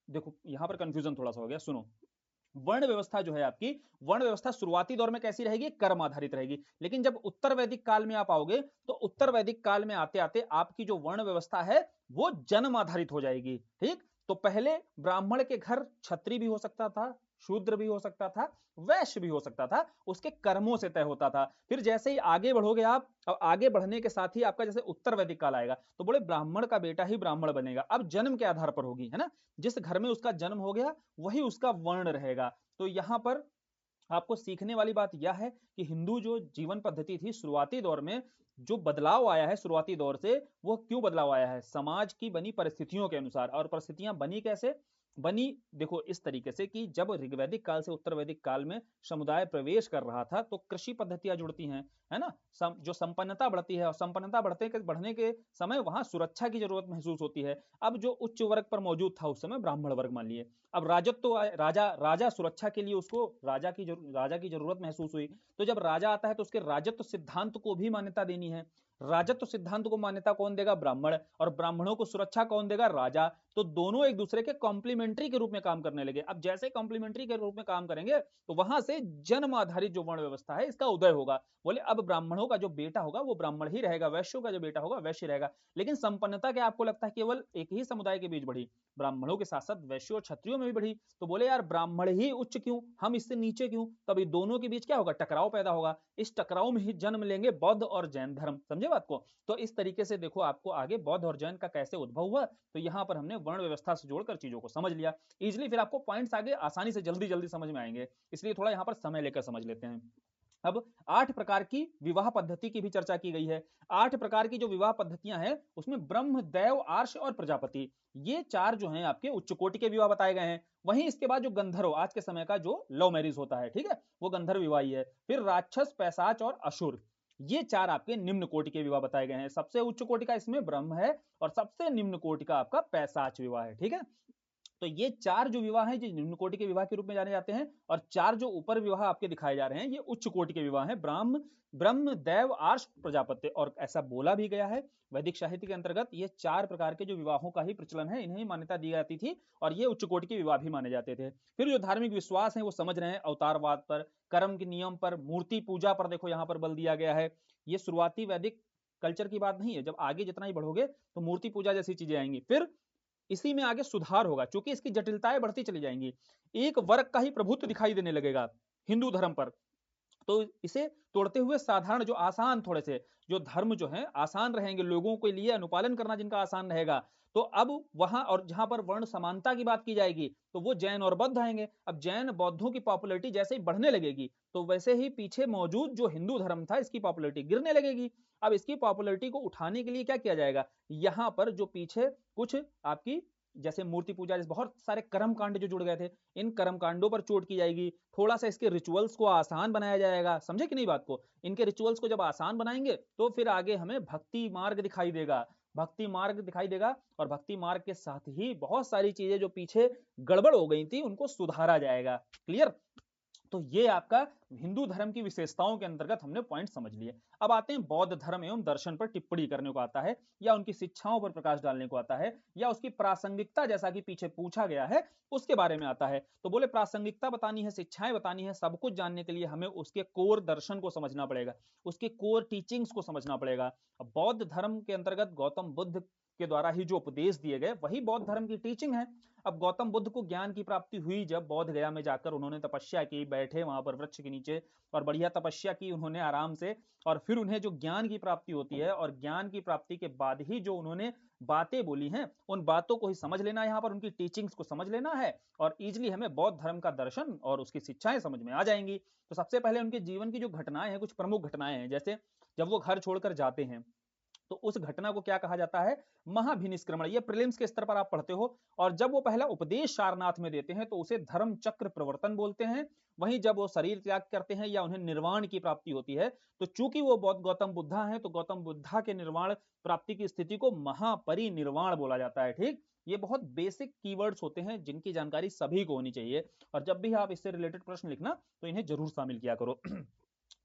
देखो यहां पर कंफ्यूजन थोड़ा सा हो गया, सुनो। वर्ण व्यवस्था जो है आपकी, वर्ण व्यवस्था शुरुआती दौर में कैसी रहेगी, कर्म आधारित रहेगी। लेकिन जब उत्तर वैदिक काल में आप आओगे, तो उत्तर वैदिक काल में आते आते आपकी जो वर्ण व्यवस्था है वो जन्म आधारित हो जाएगी। ठीक, तो पहले ब्राह्मण के घर क्षत्रिय भी हो सकता था, शूद्र भी हो सकता था, वैश्य भी हो सकता था, उसके कर्मों से तय होता था। फिर जैसे ही आगे बढ़ोगे आप, अब आगे बढ़ने के साथ ही आपका जैसे उत्तर वैदिक काल आएगा, तो बोले ब्राह्मण का बेटा ही ब्राह्मण बनेगा। अब जन्म के आधार पर होगी, है ना, जिस घर में उसका जन्म हो गया वही उसका वर्ण रहेगा। तो यहां पर आपको सीखने वाली बात यह है कि हिंदू जो जीवन पद्धति थी शुरुआती दौर में, जो बदलाव आया है शुरुआती दौर से, वो क्यों बदलाव आया है, समाज की बनी परिस्थितियों के अनुसार। और परिस्थितियां बनी कैसे बनी, देखो इस तरीके से कि जब ऋग्वैदिक काल से उत्तर वैदिक काल में समुदाय प्रवेश कर रहा था, तो कृषि पद्धतियां जुड़ती हैं, है ना, जो संपन्नता बढ़ती है, और संपन्नता बढ़ने के समय वहां सुरक्षा की जरूरत महसूस होती है। अब जो उच्च वर्ग पर मौजूद था उस समय, ब्राह्मण वर्ग मान लिए, अब राजत्व तो राजा राजा सुरक्षा के लिए उसको राजा की जरूरत महसूस हुई। तो जब राजा आता है तो उसके राजत्व सिद्धांत को भी मान्यता देनी है। राजत्व सिद्धांत को मान्यता कौन देगा, ब्राह्मण, और ब्राह्मणों को सुरक्षा कौन देगा, राजा। तो दोनों एक दूसरे के कॉम्प्लीमेंट्री के रूप में काम करने लगे। अब जैसे कॉम्प्लीमेंट्री के रूप में काम करेंगे, तो वहां से जन्म आधारित जो वर्ण व्यवस्था है इसका उदय होगा। बोले अब ब्राह्मणों का जो बेटा होगा वो ब्राह्मण ही रहेगा, वैश्यों का जो बेटा होगा वैश्य रहेगा। लेकिन संपन्नता क्या आपको लगता है केवल एक ही समुदाय के बीच बढ़ी, ब्राह्मणों के साथ साथ वैश्यों और क्षत्रियों में भी बढ़ी। तो बोले यार ब्राह्मण ही उच्च क्यों, हम इससे नीचे क्यों, तभी दोनों के बीच क्या होगा, टकराव पैदा होगा। इस टकराव में ही जन्म लेंगे बौद्ध और जैन धर्म, समझे बात को। तो इस तरीके से देखो आपको आगे बौद्ध और जैन का कैसे उद्भव हुआ, तो यहां पर हमने वर्ण व्यवस्था से जोड़कर चीजों को समझ लिया इजिली। फिर आपको पॉइंट्स आगे आसानी से जल्दी जल्दी समझ में आएंगे, इसलिए थोड़ा यहां पर समय लेकर समझ लेते हैं। अब 8 प्रकार की विवाह पद्धति की भी चर्चा की गई है। 8 प्रकार की जो विवाह पद्धतियां हैं उसमें ब्रह्म, दैव, आर्ष और प्रजापति, ये 4 जो हैं आपके उच्च कोटि के विवाह बताए गए हैं। वहीं इसके बाद जो गंधर्व, आज के समय का जो लव मैरिज होता है, ठीक है, वो गंधर्व विवाह ही है। फिर राक्षस, पैशाच और असुर, ये 4 आपके निम्न कोटि के विवाह बताए गए हैं। सबसे उच्च कोटि का इसमें ब्रह्म है, और सबसे निम्न कोटि का आपका पैशाच विवाह है, ठीक है। तो ये 4 जो विवाह हैं, जो निम्न कोटि के विवाह के रूप में जाने जाते हैं, और 4 जो ऊपर विवाह आपके दिखाए जा रहे हैं, ये उच्च कोटि के विवाह हैं, ब्रह्म, दैव, आर्ष, प्रजापति। और ऐसा बोला भी गया है वैदिक साहित्य के अंतर्गत, ये 4 प्रकार के जो विवाहों का ही प्रचलन है, इन्हें मान्यता दी जाती थी, और ये उच्च कोटि के विवाह भी माने जाते थे। फिर जो धार्मिक विश्वास है वो समझ रहे हैं, अवतारवाद पर, कर्म के नियम पर, मूर्ति पूजा पर, देखो यहाँ पर बल दिया गया है। ये शुरुआती वैदिक कल्चर की बात नहीं है, जब आगे जितना ही बढ़ोगे तो मूर्ति पूजा जैसी चीजें आएंगी। फिर इसी में आगे सुधार होगा, क्योंकि इसकी जटिलताएं बढ़ती चली जाएंगी। एक वर्ग का ही प्रभुत्व दिखाई देने लगेगा हिंदू धर्म पर, तो इसे तोड़ते हुए साधारण जो आसान, थोड़े से जो धर्म जो है आसान रहेंगे, लोगों के लिए अनुपालन करना जिनका आसान रहेगा, तो अब वहां, और जहां पर वर्ण समानता की बात की जाएगी, तो वो जैन और बौद्ध आएंगे। अब जैन बौद्धों की पॉपुलैरिटी जैसे ही बढ़ने लगेगी, तो वैसे ही पीछे मौजूद जो हिंदू धर्म था इसकी पॉपुलैरिटी गिरने लगेगी। अब इसकी पॉपुलैरिटी को उठाने के लिए क्या किया जाएगा, यहां पर जो पीछे कुछ आपकी जैसे मूर्ति पूजा, जैसे बहुत सारे कर्म कांड जो जुड़ गए थे, इन कर्म कांडों पर चोट की जाएगी। थोड़ा सा इसके रिचुअल्स को आसान बनाया जाएगा, समझे कि नहीं बात को। इनके रिचुअल्स को जब आसान बनाएंगे, तो फिर आगे हमें भक्ति मार्ग दिखाई देगा, भक्ति मार्ग दिखाई देगा। और भक्ति मार्ग के साथ ही बहुत सारी चीजें जो पीछे गड़बड़ हो गई थी उनको सुधारा जाएगा। क्लियर। तो ये आपका हिंदू धर्म की विशेषताओं के अंतर्गत हमने पॉइंट समझ लिए। अब आते हैं बौद्ध धर्म एवं दर्शन पर टिप्पणी करने को आता है, या उनकी शिक्षाओं पर प्रकाश डालने को आता है, या उसकी प्रासंगिकता, जैसा कि पीछे पूछा गया है, उसके बारे में आता है। तो बोले प्रासंगिकता बतानी है, शिक्षाएं बतानी है, सब कुछ जानने के लिए हमें उसके कोर दर्शन को समझना पड़ेगा, उसके कोर टीचिंग्स को समझना पड़ेगा। बौद्ध धर्म के अंतर्गत गौतम बुद्ध के द्वारा ही जो उपदेश दिए गए वही बौद्ध धर्म की टीचिंग है। अब गौतम बुद्ध को ज्ञान की प्राप्ति हुई जब बौद्ध गया में जाकर उन्होंने तपस्या की, बैठे वहां पर वृक्ष के नीचे और बढ़िया तपस्या की उन्होंने आराम से, और फिर उन्हें जो ज्ञान की प्राप्ति होती है और ज्ञान की प्राप्ति के बाद ही जो उन्होंने बातें बोली हैं उन बातों को ही समझ लेना है, यहाँ पर उनकी टीचिंग्स को समझ लेना है और इजिली हमें बौद्ध धर्म का दर्शन और उसकी शिक्षाएं समझ में आ जाएंगी। तो सबसे पहले उनके जीवन की जो घटनाएं हैं, कुछ प्रमुख घटनाएं हैं, जैसे जब वो घर छोड़कर जाते हैं तो उस घटना को क्या कहा जाता है, महाभिनिष्क्रमण। ये प्रीलिम्स के स्तर पर आप पढ़ते हो। और जब वो पहला उपदेश सारनाथ में देते हैं तो उसे धर्म चक्र प्रवर्तन बोलते हैं। वहीं जब वो शरीर त्याग करते हैं या उन्हें निर्वाण की प्राप्ति होती है तो चूंकि वो बहुत गौतम बुद्धा हैं तो गौतम बुद्धा के निर्वाण प्राप्ति की स्थिति को महापरिनिर्वाण बोला जाता है। ठीक, ये बहुत बेसिक कीवर्ड्स होते हैं जिनकी जानकारी सभी को होनी चाहिए और जब भी आप इससे रिलेटेड प्रश्न लिखना तो इन्हें जरूर शामिल किया करो।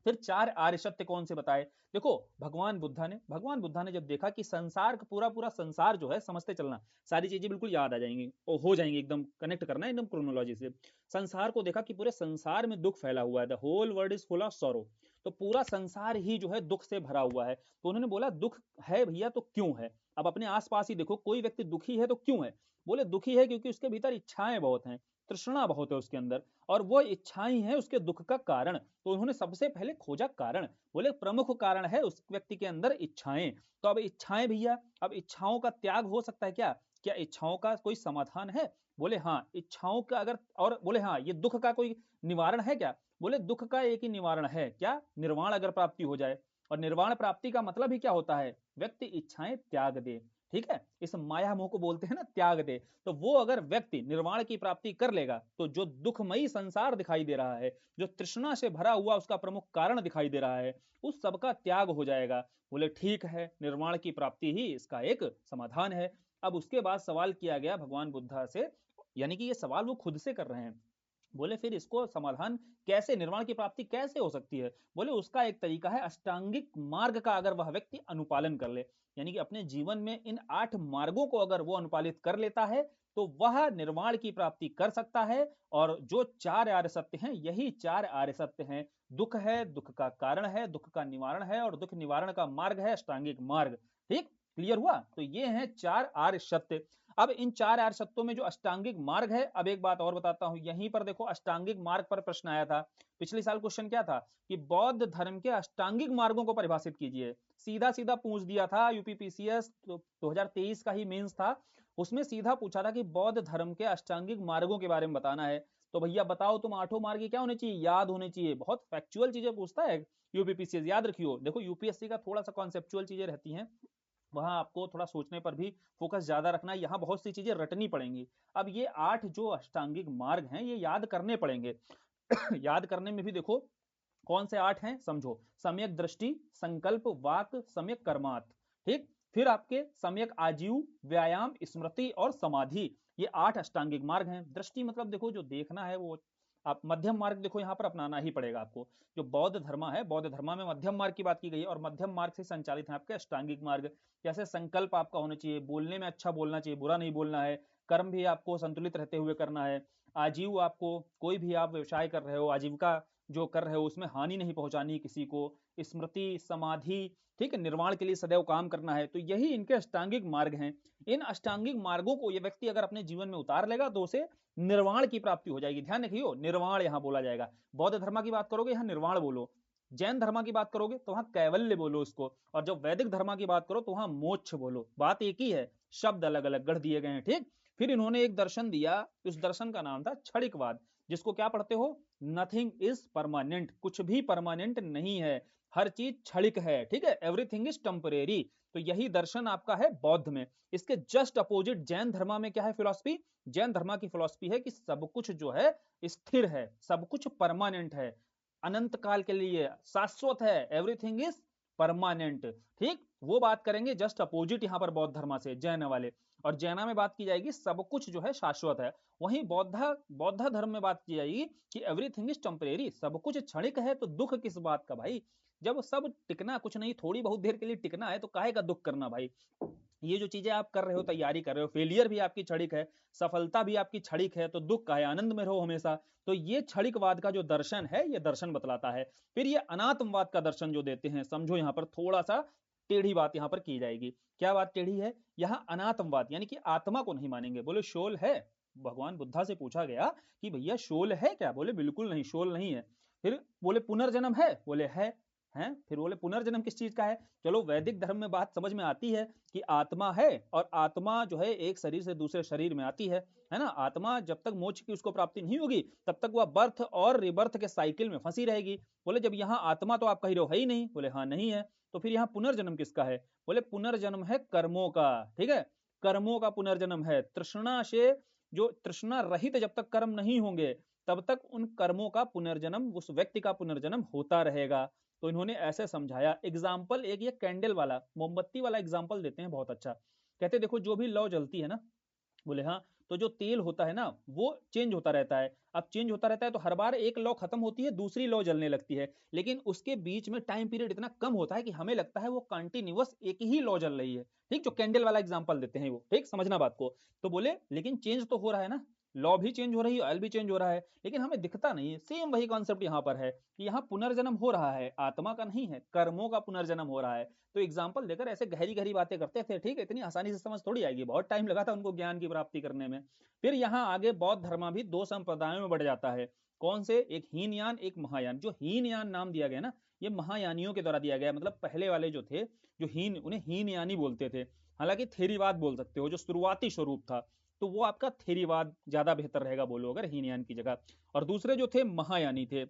फिर 4 आर्य सत्य कौन से बताए? देखो, भगवान बुद्धा ने जब देखा कि संसार का पूरा पूरा संसार जो है, समझते चलना, सारी चीजें बिल्कुल याद आ जाएंगी और हो जाएंगी, एकदम कनेक्ट करना है एकदम क्रोनोलॉजी से। संसार को देखा कि पूरे संसार में दुख फैला हुआ है, the whole world is full of sorrow, तो पूरा संसार ही जो है दुख से भरा हुआ है। तो उन्होंने बोला दुख है भैया तो क्यों है? अब अपने आसपास ही देखो, कोई व्यक्ति दुखी है तो क्यों है? बोले दुखी है क्योंकि उसके भीतर इच्छाएं बहुत हैं, तृष्णा बहुत है उसके अंदर, और वो इच्छाएं हैं उसके दुख का कारण। तो उन्होंने सबसे पहले खोजा कारण। बोले प्रमुख कारण है उस व्यक्ति के अंदर इच्छाएं। तो अब इच्छाएं भैया, अब इच्छाओं का त्याग हो सकता है क्या? क्या इच्छाओं का कोई समाधान है? बोले हाँ, इच्छाओं का अगर, और बोले हाँ, ये दुख का कोई निवारण है क्या? बोले दुख का एक ही निवारण है, क्या? निर्वाण अगर प्राप्ति हो जाए। और निर्वाण प्राप्ति का मतलब ही क्या होता है? व्यक्ति इच्छाएं त्याग दे। ठीक है, इस माया मोह को बोलते हैं ना त्याग दे। तो वो अगर व्यक्ति निर्वाण की प्राप्ति कर लेगा तो जो दुखमयी संसार दिखाई दे रहा है, जो तृष्णा से भरा हुआ उसका प्रमुख कारण दिखाई दे रहा है, उस सबका त्याग हो जाएगा। बोले ठीक है, निर्वाण की प्राप्ति ही इसका एक समाधान है। अब उसके बाद सवाल किया गया भगवान बुद्धा से, यानी कि ये सवाल वो खुद से कर रहे हैं। बोले फिर इसको समाधान कैसे, निर्वाण की प्राप्ति कैसे हो सकती है? बोले उसका एक तरीका है, अष्टांगिक मार्ग का अगर वह व्यक्ति अनुपालन कर ले, यानी कि अपने जीवन में इन 8 मार्गों को अगर वो अनुपालित कर लेता है तो वह निर्वाण की प्राप्ति कर सकता है। और जो 4 आर्य सत्य हैं, यही 4 आर्य सत्य हैं। दुख है, दुख का कारण है, दुख का निवारण है, और दुख निवारण का मार्ग है अष्टांगिक मार्ग। ठीक, क्लियर हुआ? तो ये हैं 4 आर्य सत्य। अब इन 4 आर्य सत्यों में जो अष्टांगिक मार्ग है, अब एक बात और बताता हूं, यहीं पर देखो अष्टांगिक मार्ग पर प्रश्न आया था पिछले साल। क्वेश्चन क्या था कि बौद्ध धर्म के अष्टांगिक मार्गों को परिभाषित कीजिए। सीधा सीधा पूछ दिया था, यूपीपीसीएस 2023 का ही मेंस था, उसमें सीधा पूछा था कि बौद्ध धर्म के अष्टांगिक मार्गों के बारे में बताना है। तो भैया बताओ तुम, 8 मार्ग क्या होने चाहिए? याद होने चाहिए। बहुत फैक्चुअल चीजें पूछता है यूपीपीसीएस, याद रखियो। देखो यूपीएससी का थोड़ा सा कॉन्सेप्चुअल चीजें रहती हैं, वहां आपको थोड़ा सोचने पर भी फोकस ज्यादा रखना है, यहाँ बहुत सी चीजें रटनी पड़ेंगी। अब ये 8 जो अष्टांगिक मार्ग हैं ये याद करने पड़ेंगे। याद करने में भी देखो कौन से 8 हैं, समझो। सम्यक दृष्टि, संकल्प, वाक, सम्यक कर्मात। ठीक, फिर आपके सम्यक आजीव, व्यायाम, स्मृति और समाधि। ये 8 अष्टांगिक मार्ग हैं। दृष्टि मतलब देखो जो देखना है वो, आप मध्यम मार्ग देखो यहाँ पर अपनाना ही पड़ेगा आपको। जो बौद्ध धर्म है, बौद्ध धर्म में मध्यम मार्ग की बात की गई है और मध्यम मार्ग से संचालित है आपके अष्टांगिक मार्ग। जैसे संकल्प आपका होना चाहिए, बोलने में अच्छा बोलना चाहिए, बुरा नहीं बोलना है। कर्म भी आपको संतुलित रहते हुए करना है। आजीव, आपको कोई भी आप व्यवसाय कर रहे हो, आजीविका जो कर रहे हो उसमें हानि नहीं पहुंचानी किसी को। स्मृति, समाधि, ठीक है, निर्वाण के लिए सदैव काम करना है। तो यही इनके अष्टांगिक मार्ग हैं। इन अष्टांगिक मार्गों को ये व्यक्ति अगर अपने जीवन में उतार लेगा तो उसे निर्वाण की प्राप्ति हो जाएगी। ध्यान रखियो, निर्वाण यहाँ बोला जाएगा। बौद्ध धर्म की बात करोगे यहाँ निर्वाण बोलो, जैन धर्म की बात करोगे तो वहां कैवल्य बोलो उसको, और जब वैदिक धर्म की बात करो तो वहां मोक्ष बोलो। बात एक ही है, शब्द अलग अलग गढ़ दिए गए हैं। ठीक, फिर इन्होंने एक दर्शन दिया, उस दर्शन का नाम था क्षणिकवाद, जिसको क्या पढ़ते हो, नथिंग इज परमानेंट, कुछ भी परमानेंट नहीं है, हर चीज क्षणिक है। ठीक है, एवरीथिंग इज टेम्परेरी। तो यही दर्शन आपका है बौद्ध में। इसके जस्ट अपोजिट जैन धर्म में क्या है फिलॉसफी? जैन धर्म की फिलॉसफी है कि सब कुछ जो है स्थिर है, सब कुछ परमानेंट है, अनंत काल के लिए शाश्वत है, एवरीथिंग इज परमानेंट। ठीक, वो बात करेंगे जस्ट अपोजिट यहाँ पर बौद्ध धर्म से, जैन वाले। और जैना में बात की जाएगी सब कुछ जो है शाश्वत है। वहीं बौद्ध धर्म में बात की जाएगी कि एवरीथिंग इज टेम्परेरी, सब कुछ क्षणिक है। तो दुख किस बात का भाई? जब सब टिकना कुछ नहीं, थोड़ी बहुत देर के लिए टिकना है तो काहे का दुख करना भाई? ये जो चीजें आप कर रहे हो, तैयारी कर रहे हो, फेलियर भी आपकी क्षणिक है, सफलता भी आपकी क्षणिक है, तो दुख का है, आनंद में रहो हमेशा। तो ये क्षणिकवाद का जो दर्शन है, ये दर्शन बतलाता है। फिर ये अनात्मवाद का दर्शन जो देते हैं, समझो यहाँ पर थोड़ा सा टेढ़ी बात यहाँ पर की जाएगी। क्या बात टेढ़ी है? यहाँ अनात्मवाद यानी कि आत्मा को नहीं मानेंगे। बोले शोल है? भगवान बुद्धा से पूछा गया कि भैया शोल है क्या? बोले बिल्कुल नहीं, शोल नहीं है। फिर बोले पुनर्जन्म है? बोले है। हैं? फिर बोले पुनर्जन्म किस चीज का है? चलो वैदिक धर्म में बात समझ में आती है कि आत्मा है और आत्मा जो है एक शरीर से दूसरे शरीर में आती है ना। आत्मा जब तक मोक्ष की उसको प्राप्ति नहीं होगी तब तक वह बर्थ और रिबर्थ के साइकिल में फंसी रहेगी। बोले जब यहाँ आत्मा तो आपका हीरो है ही नहीं। बोले हाँ नहीं है। तो फिर यहाँ पुनर्जन्म किसका है? बोले पुनर्जन्म है कर्मों का। ठीक है, कर्मों का पुनर्जन्म है। तृष्णा से जो तृष्णा रहित जब तक कर्म नहीं होंगे तब तक उन कर्मों का पुनर्जन्म, उस व्यक्ति का पुनर्जन्म होता रहेगा। तो इन्होंने ऐसे समझाया। एग्जाम्पल एक ये कैंडल वाला, मोमबत्ती वाला एग्जाम्पल देते हैं बहुत अच्छा। कहते देखो जो भी लौ जलती है ना, बोले हाँ, तो जो तेल होता है ना वो चेंज होता रहता है। अब चेंज होता रहता है तो हर बार एक लौ खत्म होती है, दूसरी लौ जलने लगती है, लेकिन उसके बीच में टाइम पीरियड इतना कम होता है कि हमें लगता है वो कंटिन्यूअस एक ही लौ जल रही है। ठीक, जो कैंडल वाला एग्जांपल देते हैं वो, ठीक समझना बात को। तो बोले लेकिन चेंज तो हो रहा है ना, लॉ भी चेंज हो रही है, ऑयल भी चेंज हो रहा है, लेकिन हमें दिखता नहीं है। सेम वही कॉन्सेप्ट यहाँ पर है कि यहाँ पुनर्जन्म हो रहा है, आत्मा का नहीं है, कर्मों का पुनर्जन्म हो रहा है। तो एग्जाम्पल देकर ऐसे गहरी गहरी बातें करते थे। ठीक है, इतनी आसानी से समझ थोड़ी आएगी, बहुत टाइम लगा था उनको ज्ञान की प्राप्ति करने में। फिर यहाँ आगे बौद्ध धर्म भी दो संप्रदायों में बढ़ जाता है। कौन से? एक हीनयान, एक महायान। जो हीनयान नाम दिया गया ना, ये महायानियों के द्वारा दिया गया। मतलब पहले वाले जो थे, जो हीन, उन्हें हीनयानी बोलते थे। हालांकि थेरीवाद बोल सकते हो, जो शुरुआती स्वरूप था, तो वो आपका थेरीवाद ज्यादा बेहतर रहेगा बोलो अगर हीनयान की जगह। और दूसरे जो थे महायानी थे,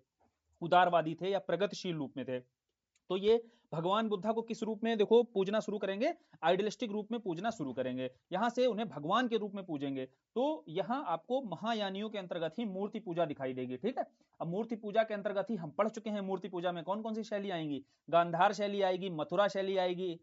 उदारवादी थे या प्रगतिशील रूप में थे। तो ये भगवान बुद्धा को किस रूप में देखो पूजना शुरू करेंगे? आइडियलिस्टिक रूप में पूजना शुरू करेंगे। यहां से उन्हें भगवान के रूप में पूजेंगे। तो यहां आपको महायानियों के अंतर्गत ही मूर्ति पूजा दिखाई देगी। ठीक है, अब मूर्ति पूजा के अंतर्गत ही हम पढ़ चुके हैं मूर्ति पूजा में कौन कौन सी शैली आएंगी। गांधार शैली आएगी, मथुरा शैली आएगी,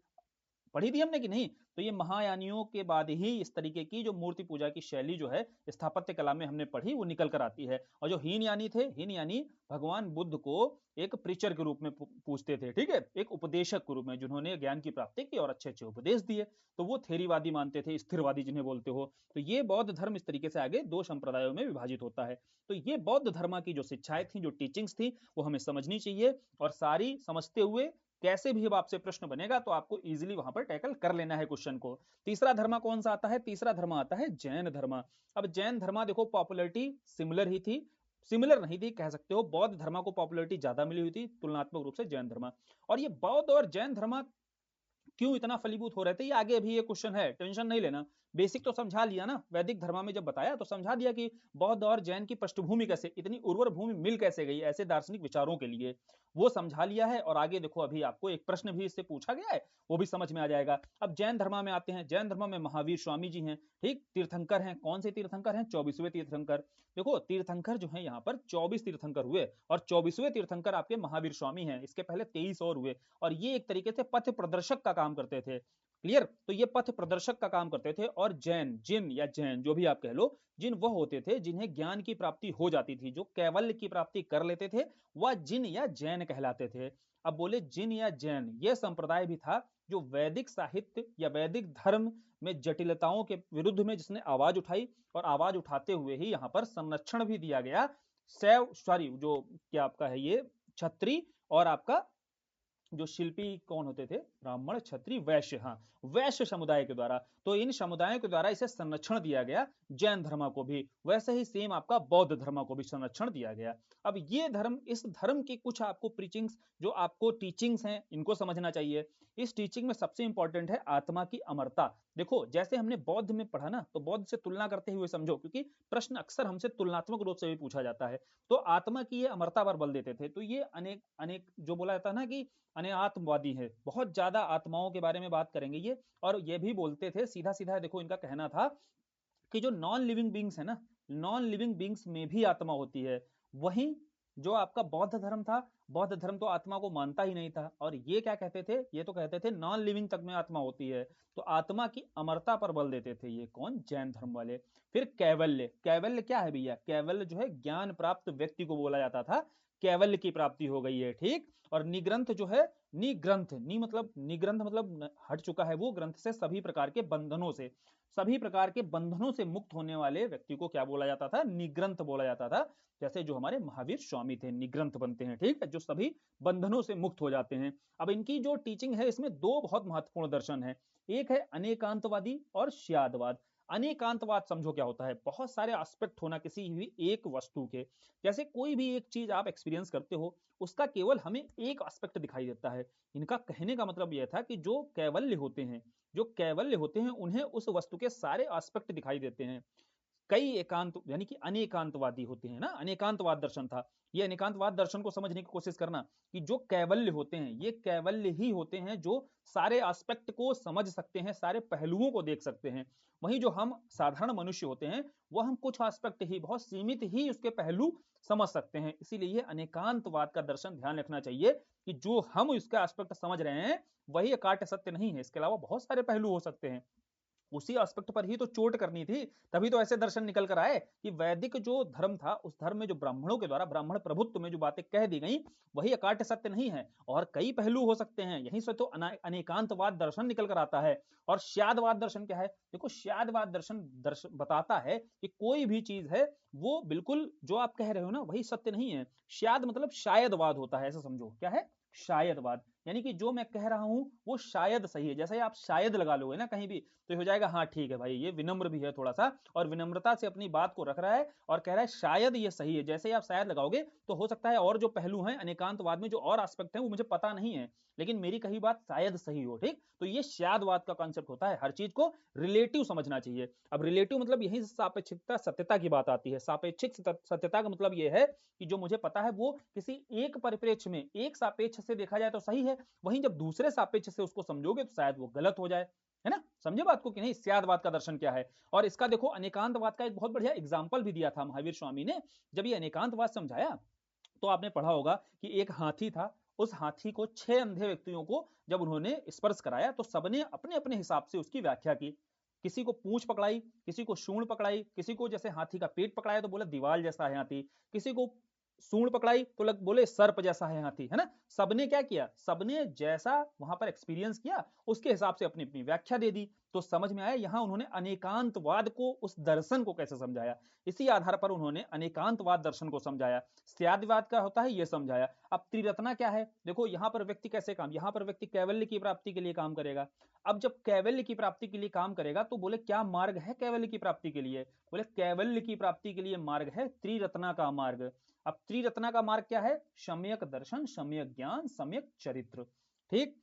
पढ़ी थी हमने कि नहीं? तो ये महायानियों के बाद ही इस तरीके की जो मूर्ति पूजा की शैली जो है स्थापत्य कला में हमने पढ़ी, वो निकल कर आती है। और जो हीनयानी थे, हीनयानी भगवान बुद्ध को एक प्रीचर के रूप में पूछते थे। ठीक है, एक उपदेशक के रूप में जिन्होंने ज्ञान की प्राप्ति की और अच्छे अच्छे उपदेश दिए। तो वो थेरीवादी मानते थे, स्थिरवादी जिन्हें बोलते हो। तो ये बौद्ध धर्म इस तरीके से आगे दो संप्रदायों में विभाजित होता है। तो ये बौद्ध धर्म की जो शिक्षाएं थी, जो टीचिंग्स थी, वो हमें समझनी चाहिए। और सारी समझते हुए कैसे भी अब आपसे प्रश्न बनेगा तो आपको इजीली वहां पर टैकल कर लेना है क्वेश्चन को। तीसरा धर्म कौन सा आता है? तीसरा धर्म आता है जैन धर्म। अब जैन धर्म देखो पॉपुलैरिटी सिमिलर ही थी, सिमिलर नहीं थी कह सकते हो, बौद्ध धर्म को पॉपुलैरिटी ज्यादा मिली हुई थी तुलनात्मक रूप से जैन धर्म। और ये बौद्ध और जैन धर्म क्यों इतना फलीभूत हो रहे थे, ये आगे अभी ये क्वेश्चन है, टेंशन नहीं लेना। बेसिक तो समझा लिया ना, वैदिक धर्म में जब बताया तो समझा दिया कि बौद्ध और जैन की पृष्ठभूमि कैसे, इतनी उर्वर भूमि मिल कैसे गई ऐसे दार्शनिक विचारों के लिए, वो समझा लिया है। और आगे देखो अभी आपको एक प्रश्न भी इससे पूछा गया है, वो भी समझ में आ जाएगा। अब जैन धर्म में आते हैं। जैन धर्म में महावीर स्वामी जी हैं, ठीक, तीर्थंकर हैं। कौन से तीर्थंकर हैं? 24वें तीर्थंकर। देखो तीर्थंकर जो है यहाँ पर 24 तीर्थंकर हुए और 24वें तीर्थंकर आपके महावीर स्वामी हैं। इसके पहले 23 और हुए। और ये एक तरीके से पथ प्रदर्शक का काम करते थे। क्लियर? तो ये पथ प्रदर्शक का काम करते थे। और जैन, जिन या जैन जो भी आप कह लो, जिन वह होते थे जिन्हें ज्ञान की प्राप्ति हो जाती थी, जो कैवल्य की प्राप्ति कर लेते थे, वह जिन या जैन कहलाते थे। अब बोले जिन या जैन, यह संप्रदाय भी था जो वैदिक साहित्य या वैदिक धर्म में जटिलताओं के विरुद्ध में जिसने आवाज उठाई। और आवाज उठाते हुए ही यहाँ पर संरक्षण भी दिया गया शैव, सॉरी जो क्या आपका है ये छत्री, और आपका जो शिल्पी कौन होते थे? ब्राह्मण, क्षत्रिय, वैश्य। हाँ, वैश्य समुदाय के द्वारा। तो इन समुदायों के द्वारा इसे संरक्षण दिया गया। जैन धर्म को भी वैसे ही सेम आपका बौद्ध धर्म को भी संरक्षण दिया गया। अब ये धर्म, इस धर्म की कुछ आपको प्रीचिंग्स, जो आपको टीचिंग्स हैं, इनको समझना चाहिए। इस टीचिंग में सबसे इंपॉर्टेंट है आत्मा की अमरता। देखो जैसे हमने बौद्ध में पढ़ा ना, तो बौद्ध से तुलना करते हुए समझो, क्योंकि प्रश्न अक्सर हमसे तुलनात्मक रूप से भी पूछा जाता है। तो आत्मा की ये अमरता पर बल देते थे। तो ये अनेक अनेक जो बोला जाता है ना कि अनेआत्मवादी है, बहुत ज्यादा आत्माओं के बारे में बात करेंगे ये। और ये भी बोलते थे सीधा सीधा, देखो इनका कहना था कि जो नॉन लिविंग बींग्स है ना, नॉन लिविंग बींग्स में भी आत्मा होती है। वहीं जो आपका बौद्ध धर्म था, बौद्ध धर्म तो आत्मा को मानता ही नहीं था। और ये क्या कहते थे? ये तो कहते थे नॉन लिविंग तक में आत्मा होती है। तो आत्मा की अमरता पर बल देते थे ये कौन? जैन धर्म वाले। फिर कैवल्य। कैवल्य क्या है भैया? कैवल्य जो है ज्ञान प्राप्त व्यक्ति को बोला जाता था, कैवल्य की प्राप्ति हो गई है। ठीक। और निग्रंथ जो है, निग्रंथ, नि मतलब निग्रंथ मतलब हट चुका है वो ग्रंथ से, सभी प्रकार के बंधनों से। सभी प्रकार के बंधनों से मुक्त होने वाले व्यक्ति को क्या बोला जाता था? निग्रंथ बोला जाता था। जैसे जो हमारे महावीर स्वामी थे, निग्रंथ बनते हैं, ठीक है, जो सभी बंधनों से मुक्त हो जाते हैं। अब इनकी जो टीचिंग है, इसमें दो बहुत महत्वपूर्ण दर्शन है। एक है अनेकांतवादी और श्यादवाद। अनेकांतवाद समझो क्या होता है? बहुत सारे एस्पेक्ट होना किसी भी एक वस्तु के। जैसे कोई भी एक चीज आप एक्सपीरियंस करते हो, उसका केवल हमें एक एस्पेक्ट दिखाई देता है। इनका कहने का मतलब यह था कि जो कैवल्य होते हैं, उन्हें उस वस्तु के सारे एस्पेक्ट दिखाई देते हैं। कई एकांत यानी कि अनेकांतवादी होते हैं ना, अनेकांतवाद दर्शन था। ये अनेकांतवाद दर्शन को समझने की कोशिश करना कि जो कैवल्य होते हैं, ये कैवल्य ही होते हैं जो सारे एस्पेक्ट को समझ सकते हैं, सारे पहलुओं को देख सकते हैं। वहीं जो हम साधारण मनुष्य होते हैं, वह हम कुछ एस्पेक्ट ही, बहुत सीमित ही उसके पहलू समझ सकते हैं। इसीलिए ये अनेकांतवाद का दर्शन ध्यान रखना चाहिए कि जो हम इसका एस्पेक्ट समझ रहे हैं, वही अकाट्य सत्य नहीं है, इसके अलावा बहुत सारे पहलू हो सकते हैं। उसी एस्पेक्ट पर ही तो चोट करनी थी, तभी तो ऐसे दर्शन निकल कर आए कि वैदिक जो धर्म था, उस धर्म में जो ब्राह्मणों के द्वारा ब्राह्मण प्रभुत्व में जो बातें कह दी गई, वही अकाट्य सत्य नहीं है, और कई पहलू हो सकते हैं। यहीं से तो अनेकांतवाद दर्शन निकल कर आता है। और श्यादवाद दर्शन क्या है? देखो, श्यादवाद दर्शन बताता है कि कोई भी चीज है, वो बिल्कुल जो आप कह रहे हो ना, वही सत्य नहीं है। श्याद मतलब शायदवाद होता है, ऐसा समझो। क्या है? शायदवाद। यानी कि जो मैं कह रहा हूं वो शायद सही है। जैसे आप शायद लगा लोगे ना कहीं भी, तो हो जाएगा हाँ ठीक है भाई, ये विनम्र भी है थोड़ा सा, और विनम्रता से अपनी बात को रख रहा है और कह रहा है शायद ये सही है। जैसे ही आप शायद लगाओगे तो हो सकता है और जो पहलू हैं अनेकांतवाद में, जो और एस्पेक्ट हैं, वो मुझे पता नहीं है, लेकिन मेरी कही बात शायद सही हो। ठीक, तो ये शायदवाद का कॉन्सेप्ट होता है। हर चीज को रिलेटिव समझना चाहिए। अब रिलेटिव मतलब यही सापेक्षिकता सत्यता की बात आती है। सापेक्षिक सत्यता का मतलब यह है कि जो मुझे पता है वो किसी एक परिप्रेक्ष्य में, एक सापेक्ष से देखा जाए तो सही है, वहीं जब दूसरे सापेक्ष से उसको समझोगे तो शायद वो गलत हो जाए। है ना? समझे बात को कि नहीं? श्यादवाद का दर्शन क्या है? और इसका देखो अनेकांतवाद का एक बहुत बढ़िया एग्जाम्पल भी दिया था महावीर स्वामी ने। जब ये अनेकांतवाद समझाया, तो आपने पढ़ा होगा कि एक हाथी था। उस हाथी को 6 अंधे व्यक्तियों को जब उन्होंने स्पर्श कराया, तो सबने अपने अपने हिसाब से उसकी व्याख्या की। किसी को पूंछ पकड़ाई, किसी को सूंड पकड़ाई, किसी को जैसे हाथी का पेट पकड़ाया तो बोला दीवाल जैसा है हाथी, किसी को सूंड पकड़ाई तो बोले सर्प जैसा है हाथी। है ना? सबने क्या किया? सबने जैसा वहां पर एक्सपीरियंस किया, उसके हिसाब से अपनी अपनी व्याख्या दे दी। तो समझ में आया यहां उन्होंने अनेकांतवाद को, उस दर्शन को कैसे समझाया। इसी आधार पर उन्होंने अनेकांतवाद दर्शन को समझाया। श्यादवाद का होता है ये समझाया। अब त्रिरत्ना क्या है? देखो यहां पर व्यक्ति कैसे काम, यहां पर व्यक्ति कैवल्य की प्राप्ति के लिए काम करेगा। अब जब कैवल्य की प्राप्ति के लिए काम करेगा, तो बोले क्या मार्ग है कैवल्य की प्राप्ति के लिए? बोले कैवल्य की प्राप्ति के लिए मार्ग है त्रिरत्ना का मार्ग। अब त्रिरत्ना का मार्ग क्या है? सम्यक दर्शन, सम्यक ज्ञान, सम्यक चरित्र। ठीक,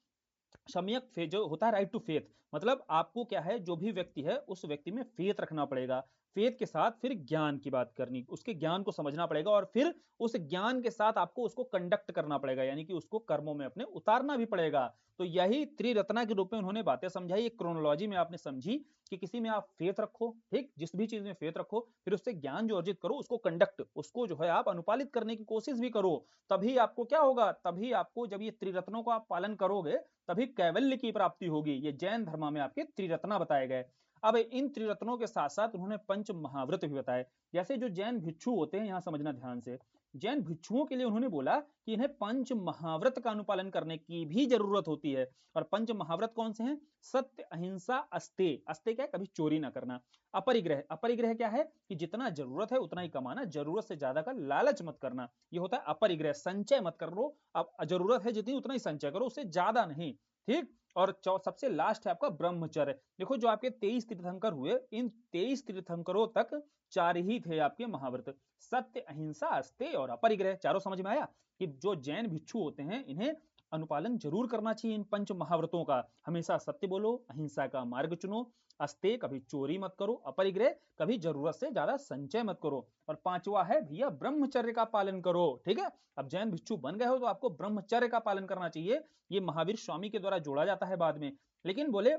सम्यक फेथ जो होता है, राइट टू फेथ, मतलब आपको क्या है, जो भी व्यक्ति है उस व्यक्ति में फेथ रखना पड़ेगा। फेथ के साथ फिर ज्ञान की बात करनी, उसके ज्ञान को समझना पड़ेगा, और फिर उस ज्ञान के साथ आपको उसको कंडक्ट करना पड़ेगा, यानी कि उसको कर्मों में अपने उतारना भी पड़ेगा। तो यही त्रिरत्ना के रूप में उन्होंने बातें समझाई। एक क्रोनोलॉजी में आपने समझी कि किसी में आप फेथ रखो, ठीक, जिस भी चीज में फेथ रखो, फिर उससे ज्ञान जो अर्जित करो, उसको कंडक्ट, उसको जो है आप अनुपालित करने की कोशिश भी करो। तभी आपको क्या होगा? तभी आपको, जब ये त्रिरत्नों को आप पालन करोगे, तभी कैवल्य की प्राप्ति होगी। ये जैन धर्म में आपके त्रिरत्ना बताए गए। अब इन त्रिरत्नों के साथ साथ उन्होंने पंच महाव्रत भी बताए। जैसे जो जैन भिक्षु होते हैं, यहां समझना ध्यान से, जैन भिक्षुओं के लिए उन्होंने बोला कि इन्हें पंच महाव्रत का अनुपालन करने की भी जरूरत होती है। और पंच महाव्रत कौन से हैं? सत्य, अहिंसा, अस्तेय। अस्तेय क्या है? कभी चोरी ना करना। अपरिग्रह, अपरिग्रह क्या है? कि जितना जरूरत है उतना ही कमाना, जरूरत से ज्यादा का लालच मत करना, ये होता है अपरिग्रह। संचय मत कर लो, अब जरूरत है जितनी उतना ही संचय करो, उससे ज्यादा नहीं। ठीक, और सबसे लास्ट है आपका ब्रह्मचर्य। देखो जो आपके 23 तीर्थंकर हुए, इन 23 तीर्थंकरों तक 4 ही थे आपके महाव्रत, सत्य, अहिंसा, अस्तेय और अपरिग्रह। चारों समझ में आया कि जो जैन भिक्षु होते हैं, इन्हें अनुपालन जरूर करना चाहिए इन पंच महाव्रतों का। हमेशा सत्य बोलो, अहिंसा का मार्ग चुनो, अस्तेय कभी चोरी मत करो, अपरिग्रह कभी जरूरत से ज्यादा संचय मत करो, और पांचवा है भैया ब्रह्मचर्य का पालन करो। ठीक है? अब जैन भिक्षु बन गए हो तो आपको ब्रह्मचर्य का पालन करना चाहिए। ये महावीर स्वामी के द्वारा जोड़ा जाता है बाद में। लेकिन बोले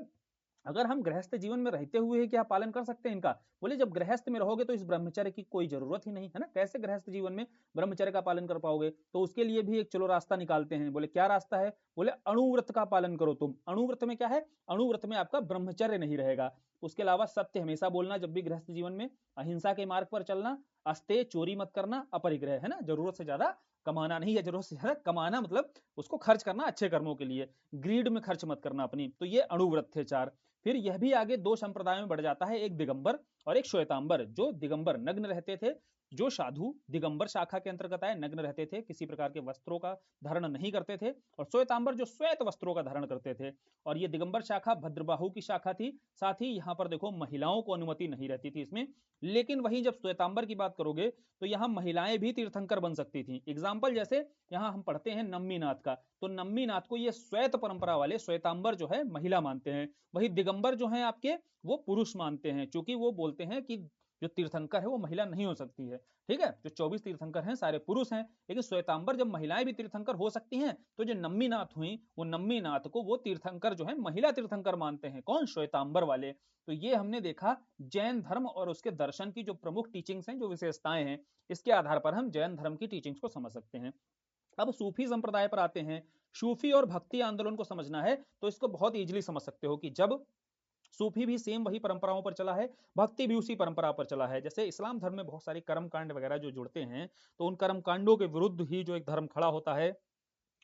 अगर हम गृहस्थ जीवन में रहते हुए क्या पालन कर सकते हैं इनका? बोले जब गृहस्थ में रहोगे तो इस ब्रह्मचर्य की कोई जरूरत ही नहीं है ना। कैसे गृहस्थ जीवन में ब्रह्मचर्य का पालन कर पाओगे? तो उसके लिए भी एक चलो रास्ता निकालते हैं। बोले क्या रास्ता है? बोले अणुव्रत का पालन करो तुम। अणुव्रत में क्या है? अणुव्रत में आपका ब्रह्मचर्य नहीं रहेगा। उसके अलावा सत्य हमेशा बोलना जब भी गृहस्थ जीवन में, अहिंसा के मार्ग पर चलना, अस्तेय चोरी मत करना, अपरिग्रह, है ना, जरूरत से ज्यादा कमाना नहीं है, जरूरत से ज्यादा कमाना मतलब उसको खर्च करना अच्छे कर्मों के लिए, ग्रीड में खर्च मत करना अपनी। तो ये अणुव्रत थे 4। फिर यह भी आगे 2 संप्रदायों में बढ़ जाता है, एक दिगंबर और एक श्वेतांबर। जो दिगंबर नग्न रहते थे, जो साधु दिगंबर शाखा के अंतर्गत आए, नग्न रहते थे, किसी प्रकार के वस्त्रों का धारण नहीं करते थे, और श्वेतांबर जो श्वेत वस्त्रों का धारण करते थे। और ये दिगंबर शाखा भद्रबाहु की शाखा थी। साथ ही यहाँ पर देखो महिलाओं को अनुमति नहीं रहती थी इसमें। लेकिन वहीं जब श्वेतांबर की बात करोगे तो यहाँ महिलाएं भी तीर्थंकर बन सकती थी। एग्जाम्पल जैसे यहाँ हम पढ़ते हैं नम्मी नाथ का, तो नम्मी नाथ को ये श्वेत परंपरा वाले श्वेतांबर जो है महिला मानते हैं, वही दिगंबर जो है आपके वो पुरुष मानते हैं, क्योंकि वो बोलते हैं कि जो तीर्थंकर है वो महिला नहीं हो सकती है। ठीक है, जो 24 तीर्थंकर हैं सारे पुरुष हैं, लेकिन श्वेतांबर जब महिलाएं भी तीर्थंकर हो सकती हैं, तो जो नम्मी नाथ हुई वो नम्मी नाथ को वो तीर्थंकर जो है महिला तीर्थंकर मानते हैं। कौन? श्वेतांबर वाले। तो ये हमने देखा जैन धर्म और उसके दर्शन की जो प्रमुख टीचिंग्स हैं, जो विशेषताएं हैं, इसके आधार पर हम जैन धर्म की टीचिंग्स को समझ सकते हैं। अब सूफी संप्रदाय पर आते हैं। सूफी और भक्ति आंदोलन को समझना है तो इसको बहुत इजीली समझ सकते हो कि जब सूफी भी सेम वही परंपराओं पर चला है, भक्ति भी उसी परंपरा पर चला है। जैसे इस्लाम धर्म में बहुत सारे कर्म कांड वगैरह जो जुड़ते हैं, तो उन कर्म कांडों के विरुद्ध ही जो एक धर्म खड़ा होता है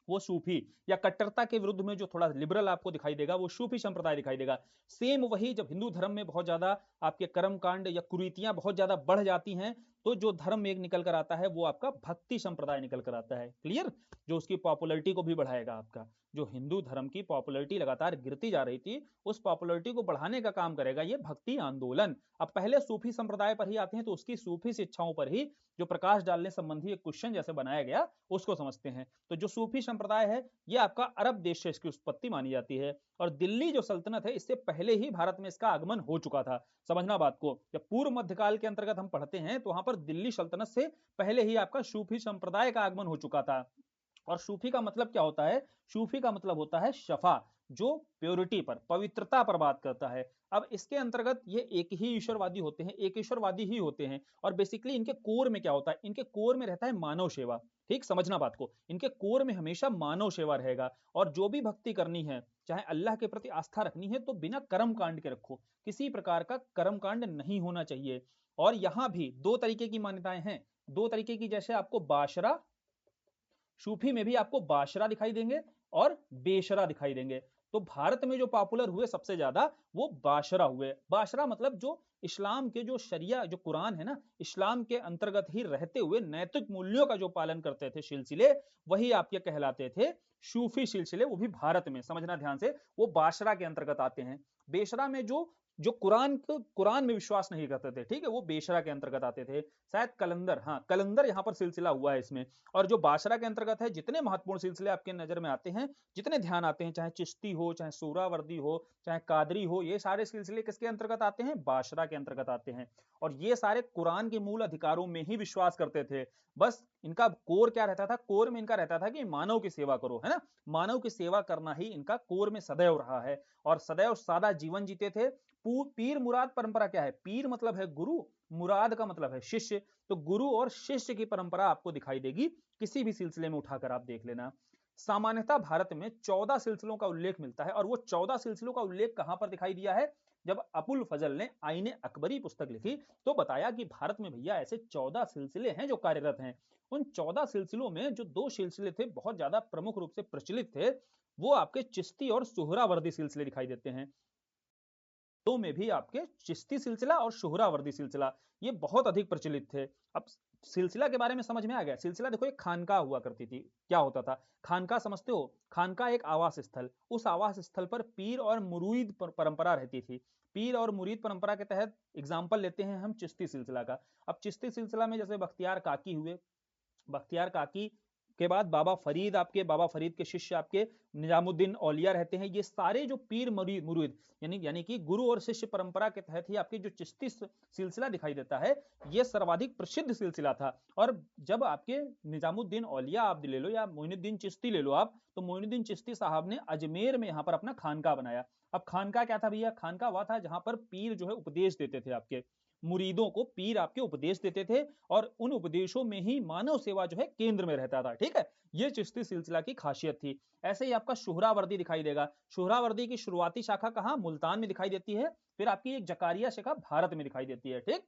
वो सूफी, या कट्टरता के विरुद्ध में जो थोड़ा लिबरल आपको दिखाई देगा वो सूफी संप्रदाय दिखाई देगा। सेम वही जब हिंदू धर्म में बहुत ज्यादा आपके कर्म कांड या कुरीतियां बहुत ज्यादा बढ़ जाती हैं, तो जो धर्म एक निकल कर आता है वो आपका भक्ति संप्रदाय निकल कर आता है। क्लियर? जो उसकी पॉपुलरिटी को भी बढ़ाएगा। आपका जो हिंदू धर्म की पॉपुलरिटी लगातार गिरती जा रही थी, उस पॉपुलरिटी को बढ़ाने का काम करेगा ये भक्ति आंदोलन। अब पहले सूफी संप्रदाय पर ही आते हैं, तो उसकी सूफी शिक्षाओं पर ही जो प्रकाश डालने संबंधी एक क्वेश्चन जैसे बनाया गया उसको समझते हैं। तो जो सूफी संप्रदाय है ये आपका अरब देश से इसकी उत्पत्ति मानी जाती है, और दिल्ली जो सल्तनत है इससे पहले ही भारत में इसका आगमन हो चुका था। समझना बात को, जब पूर्व मध्यकाल के अंतर्गत हम पढ़ते हैं तो वहां पर दिल्ली सल्तनत से पहले ही आपका सूफी संप्रदाय का आगमन हो चुका था। और सूफी का मतलब क्या होता है? सूफी का मतलब होता है शफा, जो प्योरिटी पर, पवित्रता पर बात करता है। अब इसके अंतर्गत ये एक ही ईश्वरवादी होते हैं, एक ईश्वरवादी ही होते हैं, और बेसिकली इनके कोर में क्या होता है? इनके कोर में रहता है मानव सेवा। ठीक, समझना बात को, इनके कोर में हमेशा मानव सेवा रहेगा। और जो भी भक्ति करनी है, चाहे अल्लाह के प्रति आस्था रखनी है, तो बिना कर्म कांड के रखो, किसी प्रकार का कर्म कांड नहीं होना चाहिए। और यहां भी 2 तरीके की मान्यताएं हैं, 2 तरीके की, जैसे आपको बाशरा, सूफी में भी आपको बाशरा दिखाई देंगे और बेशरा दिखाई देंगे। तो भारत में जो पॉपुलर हुए सबसे ज्यादा वो बाशरा हुए। बाशरा मतलब जो इस्लाम के जो शरिया, जो कुरान है ना, इस्लाम के अंतर्गत ही रहते हुए नैतिक मूल्यों का जो पालन करते थे सिलसिले, वही आपके कहलाते थे सूफी सिलसिले, वो भी भारत में। समझना ध्यान से, वो बाशरा के अंतर्गत आते हैं। बेशरा में जो जो कुरान में विश्वास नहीं करते थे, ठीक है, वो बेशरा के अंतर्गत आते थे। शायद कलंदर, हाँ कलंदर यहाँ पर सिलसिला हुआ है इसमें। और जो बाशरा के अंतर्गत है, जितने महत्वपूर्ण सिलसिले आपके नजर में आते हैं, जितने ध्यान आते हैं, चाहे चिश्ती हो, चाहे सूरावर्दी हो, चाहे कादरी हो, ये सारे सिलसिले किसके अंतर्गत आते हैं? बाशरा के अंतर्गत आते हैं। और ये सारे कुरान के मूल अधिकारों में ही विश्वास करते थे। बस इनका कोर क्या रहता था? कोर में इनका रहता था कि मानव की सेवा करो, है ना, मानव की सेवा करना ही इनका कोर में सदैव रहा है। और सदैव सादा जीवन जीते थे। पीर मुराद परंपरा क्या है? पीर मतलब है गुरु, मुराद का मतलब है शिष्य। तो गुरु और शिष्य की परंपरा आपको दिखाई देगी किसी भी सिलसिले में उठाकर आप देख लेना। सामान्यतः भारत में 14 सिलसिलों का उल्लेख मिलता है, और वो 14 सिलसिलों का उल्लेख कहां पर दिखाई दिया है? जब अबुल फजल ने आईने अकबरी पुस्तक लिखी तो बताया कि भारत में भैया ऐसे 14 सिलसिले हैं जो कार्यरत हैं। उन 14 सिलसिलों में जो 2 सिलसिले थे बहुत ज्यादा प्रमुख रूप से प्रचलित थे, वो आपके चिश्ती और सुहरावर्दी सिलसिले दिखाई देते हैं। तो में भी आपके चिश्ती सिलसिला और शुहरावर्दी सिलसिला ये बहुत अधिक प्रचलित थे। अब सिलसिला के बारे में समझ में आ गया। सिलसिला देखो एक खानका हुआ करती थी। क्या होता था खानका? समझते हो? खानका एक आवास स्थल, उस आवास स्थल पर पीर और मुरीद परंपरा रहती थी। पीर और मुरीद परंपरा के तहत एग्जाम्पल लेते हैं हम चिश्ती सिलसिला का। अब चिश्ती सिलसिला में जैसे बख्तियार काकी हुए, बख्तियार काकी के बाद बाबा फरीद, आपके बाबा फरीद के शिष्य आपके निजामुद्दीन औलिया रहते हैं। ये सारे जो पीर मुरीद यानी कि गुरु और शिष्य परंपरा के तहत ही आपकी जो चिश्ती सिलसिला दिखाई देता है, ये सर्वाधिक प्रसिद्ध सिलसिला था। और जब आपके निजामुद्दीन औलिया आप ले लो या मोइनुद्दीन चिश्ती ले लो आप, तो मोइनुद्दीन चिश्ती साहब ने अजमेर में यहाँ पर अपना खानका बनाया। अब खानका क्या था भैया? खानका हुआ था जहां पर पीर जो है उपदेश देते थे आपके। मुरीदों को पीर आपके उपदेश देते थे और उन उपदेशों में ही मानव सेवा जो है केंद्र में रहता था। ठीक है, ये चिश्ती सिलसिला की खासियत थी। ऐसे ही आपका शुहरावर्दी दिखाई देगा। शुहरावर्दी की शुरुआती शाखा कहाँ, मुल्तान में दिखाई देती है। फिर आपकी एक जकारिया शाखा भारत में दिखाई देती है। ठीक,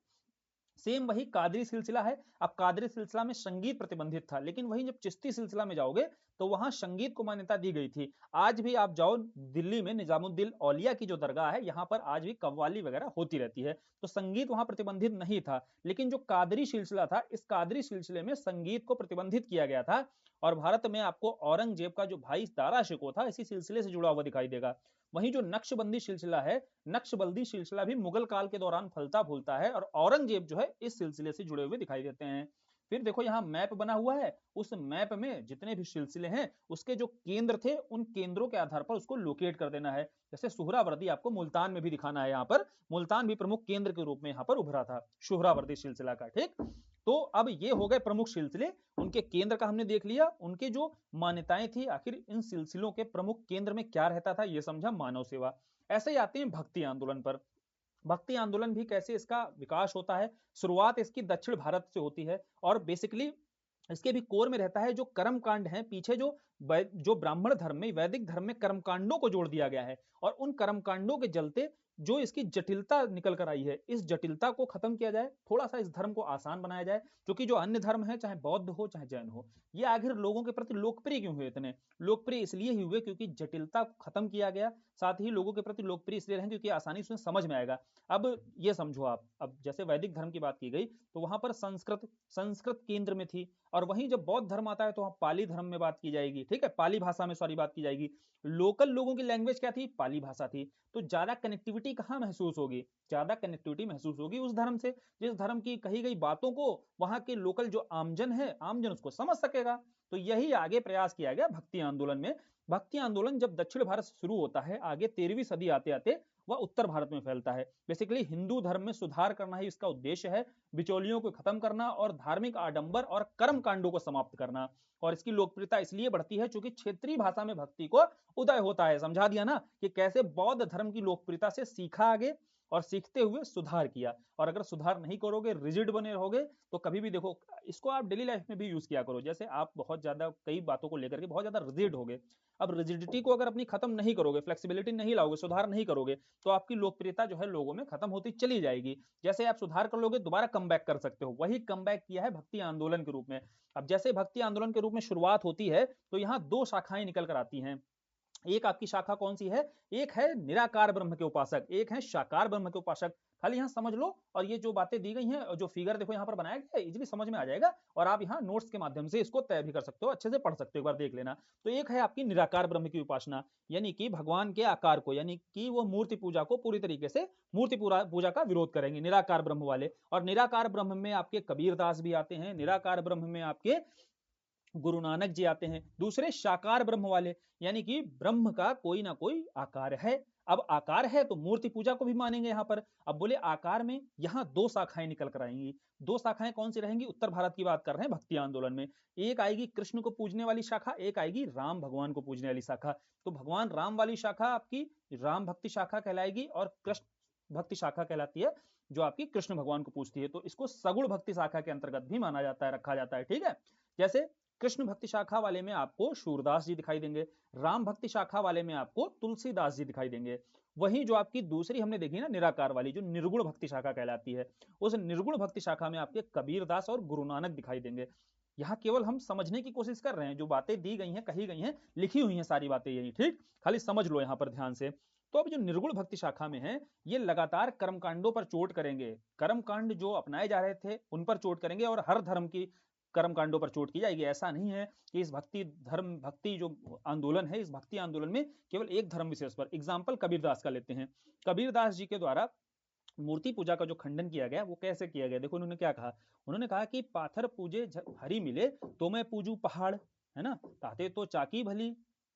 सेम वही कादरी सिलसिला है। अब कादरी सिलसिला में संगीत प्रतिबंधित था, लेकिन वही जब चिश्ती सिलसिला में जाओगे तो वहां संगीत को मान्यता दी गई थी। आज भी आप जाओ दिल्ली में निजामुद्दीन औलिया की जो दरगाह है, यहाँ पर आज भी कव्वाली वगैरह होती रहती है। तो संगीत वहां प्रतिबंधित नहीं था, लेकिन जो कादरी सिलसिला था, इस कादरी सिलसिले में संगीत को प्रतिबंधित किया गया था। और भारत में आपको औरंगजेब का जो भाई दारा शिकोह था, इसी सिलसिले से जुड़ा हुआ दिखाई देगा। वहीं जो नक्शबंदी सिलसिला है, नक्शबंदी सिलसिला भी मुगल काल के दौरान फलता फूलता है और औरंगजेब जो है इस सिलसिले से जुड़े हुए दिखाई देते हैं। फिर देखो यहाँ मैप बना हुआ है, उस मैप में जितने भी सिलसिले हैं उसके जो केंद्र थे, उन केंद्रों के आधार पर उसको लोकेट कर देना है। जैसे सुहरावर्दी आपको मुल्तान में भी दिखाना है, यहाँ पर मुल्तान भी प्रमुख केंद्र के रूप में यहाँ पर उभरा था सुहरावर्दी सिलसिला का। ठीक, तो अब ये हो गए प्रमुख सिलसिले, उनके केंद्र का हमने देख लिया, उनके जो मान्यताएं थी, आखिर इन सिलसिलों के प्रमुख केंद्र में क्या रहता था, ये समझा मानव सेवा। ऐसे ही आते हैं भक्ति आंदोलन पर। भक्ति आंदोलन भी कैसे इसका विकास होता है। शुरुआत इसकी दक्षिण भारत से होती है और बेसिकली इसके भी कोर में रहता है जो कर्म कांड है, पीछे जो ब्राह्मण धर्म में, वैदिक धर्म में कर्म कांडों को जोड़ दिया गया है और उन कर्म कांडों के चलते जो इसकी जटिलता निकल कर आई है, इस जटिलता को खत्म किया जाए, थोड़ा सा इस धर्म को आसान बनाया जाए। क्योंकि जो अन्य धर्म है, चाहे बौद्ध हो चाहे जैन हो, ये आखिर लोगों के प्रति लोकप्रिय क्यों हुए? इतने लोकप्रिय इसलिए ही हुए क्योंकि जटिलता को खत्म किया गया, साथ ही लोगों के प्रति लोकप्रिय इसलिए रहे क्योंकि आसानी से समझ में आएगा। अब ये समझो आप, अब जैसे वैदिक धर्म की बात की गई तो वहां पर संस्कृत केंद्र में थी, और वहीं जब बौद्ध धर्म आता है तो वहां पाली धर्म में बात की जाएगी। ठीक है, पाली भाषा में सॉरी बात की जाएगी। लोकल लोगों की लैंग्वेज क्या थी? पाली भाषा थी। तो ज्यादा कनेक्टिविटी कहां महसूस होगी? ज्यादा कनेक्टिविटी महसूस होगी उस धर्म से जिस धर्म की कही गई बातों को वहां के लोकल जो आमजन है, आमजन उसको समझ सकेगा। तो यही आगे प्रयास किया गया भक्ति आंदोलन में। भक्ति आंदोलन जब दक्षिण भारत से शुरू होता है, आगे 13वीं सदी आते आते वह उत्तर भारत में फैलता है। बेसिकली हिंदू धर्म में सुधार करना ही इसका उद्देश्य है, बिचौलियों को खत्म करना और धार्मिक आडंबर और कर्म कांडों को समाप्त करना। और इसकी लोकप्रियता इसलिए बढ़ती है क्योंकि क्षेत्रीय भाषा में भक्ति को उदय होता है। समझा दिया ना कि कैसे बौद्ध धर्म की लोकप्रियता से सीखा आगे और सीखते हुए सुधार किया। और अगर सुधार नहीं करोगे, रिजिड बने रहोगे, तो कभी भी देखो, इसको आप डेली लाइफ में भी यूज किया करो। जैसे आप बहुत ज्यादा कई बातों को लेकर के बहुत ज्यादा रिजिड हो गए, अब रिजिडिटी को अगर अपनी खत्म नहीं करोगे, फ्लेक्सिबिलिटी नहीं लाओगे, सुधार नहीं करोगे, तो आपकी लोकप्रियता जो है लोगों में खत्म होती चली जाएगी। जैसे आप सुधार कर लोगे, दोबारा कम बैक कर सकते हो। वही कम बैक किया है भक्ति आंदोलन के रूप में। अब जैसे भक्ति आंदोलन के रूप में शुरुआत होती है तो यहाँ दो शाखाएं निकल कर आती हैं। एक आपकी शाखा कौन सी है? एक है निराकार ब्रह्म के उपासक, एक है साकार ब्रह्म के उपासक। खाली यहाँ समझ लो, और ये जो बातें दी गई हैं और जो फिगर देखो यहाँ पर बनाया गया है, इजीली समझ में आ जाएगा और आप यहाँ नोट्स के माध्यम से इसको तय भी कर सकते हो, अच्छे से पढ़ सकते हो, एक बार देख लेना। तो एक है आपकी निराकार ब्रह्म की उपासना, यानी कि भगवान के आकार को, यानी कि वो मूर्ति पूजा को पूरी तरीके से मूर्ति पूजा का विरोध करेंगे निराकार ब्रह्म वाले। और निराकार ब्रह्म में आपके कबीरदास भी आते हैं, निराकार ब्रह्म में आपके गुरु नानक जी आते हैं। दूसरे साकार ब्रह्म वाले, यानी कि ब्रह्म का कोई ना कोई आकार है। अब आकार है तो मूर्ति पूजा को भी मानेंगे यहाँ पर। अब बोले आकार में, यहाँ दो शाखाएं निकल कर आएंगी। दो शाखाएं कौन सी रहेंगी? उत्तर भारत की बात कर रहे हैं भक्ति आंदोलन में। एक आएगी कृष्ण को पूजने वाली शाखा, एक आएगी राम भगवान को पूजने वाली शाखा। तो भगवान राम वाली शाखा आपकी राम भक्ति शाखा कहलाएगी और कृष्ण भक्ति शाखा कहलाती है जो आपकी कृष्ण भगवान को पूजती है। तो इसको सगुण भक्ति शाखा के अंतर्गत भी माना जाता है, रखा जाता है। ठीक है, जैसे कृष्ण भक्ति शाखा वाले में आपको सूरदास जी दिखाई देंगे, राम भक्ति शाखा वाले में आपको तुलसीदास जी दिखाई देंगे। वहीं जो आपकी दूसरी हमने देखी ना निराकार वाली, जो निर्गुण भक्ति शाखा कहलाती है, उस निर्गुण भक्ति शाखा में आपके कबीरदास और गुरु नानक दिखाई देंगे। यहाँ केवल हम समझने की कोशिश कर रहे हैं, जो बातें दी गई हैं, कही गई हैं, लिखी हुई हैं सारी बातें यही। ठीक, खाली समझ लो यहाँ पर ध्यान से। तो अब जो निर्गुण भक्ति शाखा में है, ये लगातार कर्मकांडों पर चोट करेंगे। कर्मकांड जो अपनाए जा रहे थे उन पर चोट करेंगे और हर धर्म की कर्मकांडों पर चोट की जाएगी। ऐसा नहीं है कि इस भक्ति जो आंदोलन है, इस भक्ति आंदोलन में केवल एक धर्म विशेष पर, एग्जाम्पल कबीरदास का लेते हैं। कबीरदास जी के द्वारा मूर्ति पूजा का जो खंडन किया गया, वो कैसे किया गया? देखो उन्होंने क्या कहा। उन्होंने कहा कि पाथर पूजे हरि मिले तो मैं पूजू पहाड़, है ना, ताते तो चाकी भली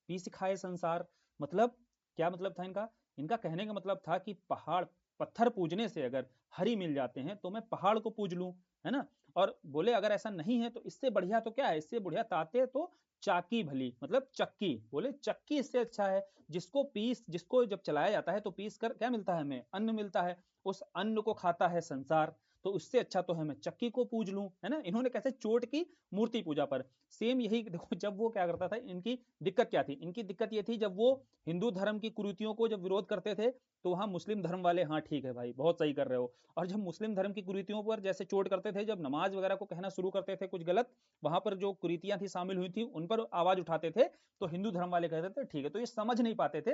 पी सिखाए संसार। मतलब क्या मतलब था इनका? इनका कहने का मतलब था कि पहाड़ पत्थर पूजने से अगर हरि मिल जाते हैं तो मैं पहाड़ को पूज लूं, है ना। और बोले अगर ऐसा नहीं है तो इससे बढ़िया तो क्या है, इससे बढ़िया ताते तो चाकी भली, मतलब चक्की, बोले चक्की इससे अच्छा है, जिसको जब चलाया जाता है तो पीस कर क्या मिलता है, हमें अन्न मिलता है, उस अन्न को खाता है संसार, तो उससे अच्छा तो है मैं चक्की को पूज लूं, है ना। इन्होंने कैसे चोट की मूर्ति पूजा पर। सेम यही देखो, जब वो क्या करता था, इनकी दिक्कत क्या थी, इनकी दिक्कत ये थी जब वो हिंदू धर्म की कुरीतियों को जब विरोध करते थे तो वहां मुस्लिम धर्म वाले हाँ ठीक है भाई बहुत सही कर रहे हो, और जब मुस्लिम धर्म की कुरीतियों पर जैसे चोट करते थे, जब नमाज वगैरह को कहना शुरू करते थे कुछ गलत, वहां पर जो कुरीतियां थी शामिल हुई थी उन पर आवाज उठाते थे, तो हिंदू धर्म वाले कहते थे ठीक है। तो ये समझ नहीं पाते थे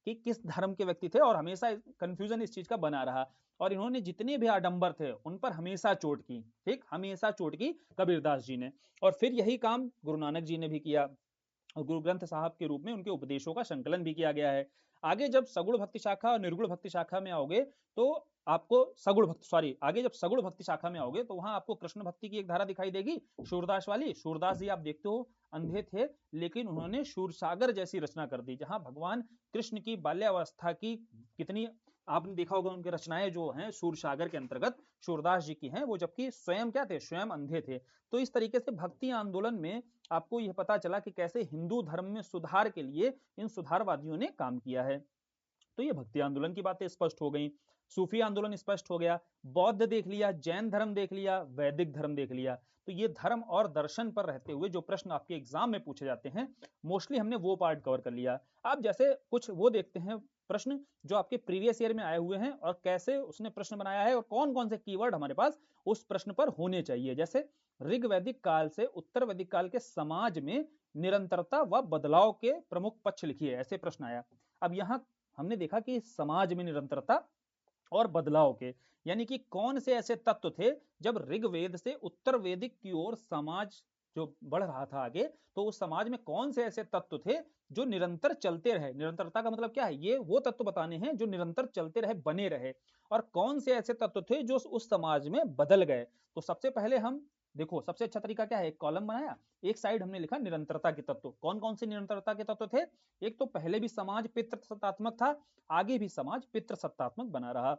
कि किस धर्म के व्यक्ति थे, और हमेशा कंफ्यूजन इस चीज का बना रहा, और इन्होंने जितने भी आडंबर थे उन पर हमेशा चोट की, ठीक, हमेशा चोट की कबीरदास जी ने। और फिर यही काम गुरु नानक जी ने भी किया, और गुरु ग्रंथ साहब के रूप में उनके उपदेशों का संकलन भी किया गया है। आगे जब सगुण भक्ति शाखा और निर्गुण भक्ति शाखा में आओगे तो आपको आगे जब सगुण भक्ति शाखा में आओगे तो वहां आपको कृष्ण भक्ति की एक धारा दिखाई देगी, सूरदास वाली। सूरदास जी आप देखते हो अंधे थे, लेकिन उन्होंने सूरसागर जैसी रचना कर दी, जहां भगवान कृष्ण की बाल्यावस्था की कितनी आपने देखा होगा, उनकी रचनाएं जो हैं सूरसागर के अंतर्गत सूरदास जी की हैं, वो जबकि स्वयं क्या थे, स्वयं अंधे थे। तो इस तरीके से भक्ति आंदोलन में आपको यह पता चला कि कैसे हिंदू धर्म में सुधार के लिए इन सुधारवादियों ने काम किया है। तो ये भक्ति आंदोलन की बातें स्पष्ट हो गई, सूफी आंदोलन स्पष्ट हो गया, बौद्ध देख लिया, जैन धर्म देख लिया, वैदिक धर्म देख लिया। तो ये धर्म और दर्शन पर रहते हुए जो प्रश्न आपके एग्जाम में पूछे जाते हैं, मोस्टली हमने वो पार्ट कवर कर लिया। आप जैसे कुछ वो देखते हैं प्रश्न जो आपके प्रीवियस ईयर में आए हुए हैं, और कैसे उसने प्रश्न बनाया है, और कौन कौन से कीवर्ड हमारे पास उस प्रश्न पर होने चाहिए। जैसे ऋग्वैदिक काल से उत्तर वैदिक काल के समाज में निरंतरता व बदलाव के प्रमुख पक्ष लिखिए, ऐसे प्रश्न आया। अब यहाँ हमने देखा कि समाज में निरंतरता और बदलाव के, यानी कि कौन से ऐसे तत्व थे जब ऋग्वेद से उत्तर वैदिक की ओर समाज जो बढ़ रहा था आगे, तो उस समाज में कौन से ऐसे तत्व थे जो निरंतर चलते रहे। निरंतरता का मतलब क्या है, ये वो तत्व बताने हैं जो निरंतर चलते रहे, बने रहे, और कौन से ऐसे तत्व थे जो उस समाज में बदल गए। तो सबसे पहले हम देखो, सबसे अच्छा तरीका क्या है, एक कॉलम बनाया, एक साइड हमने लिखा निरंतरता के तत्व। कौन कौन से निरंतरता के तत्व थे, एक तो पहले भी समाज पितृसत्तात्मक था, आगे भी समाज पितृसत्तात्मक बना रहा,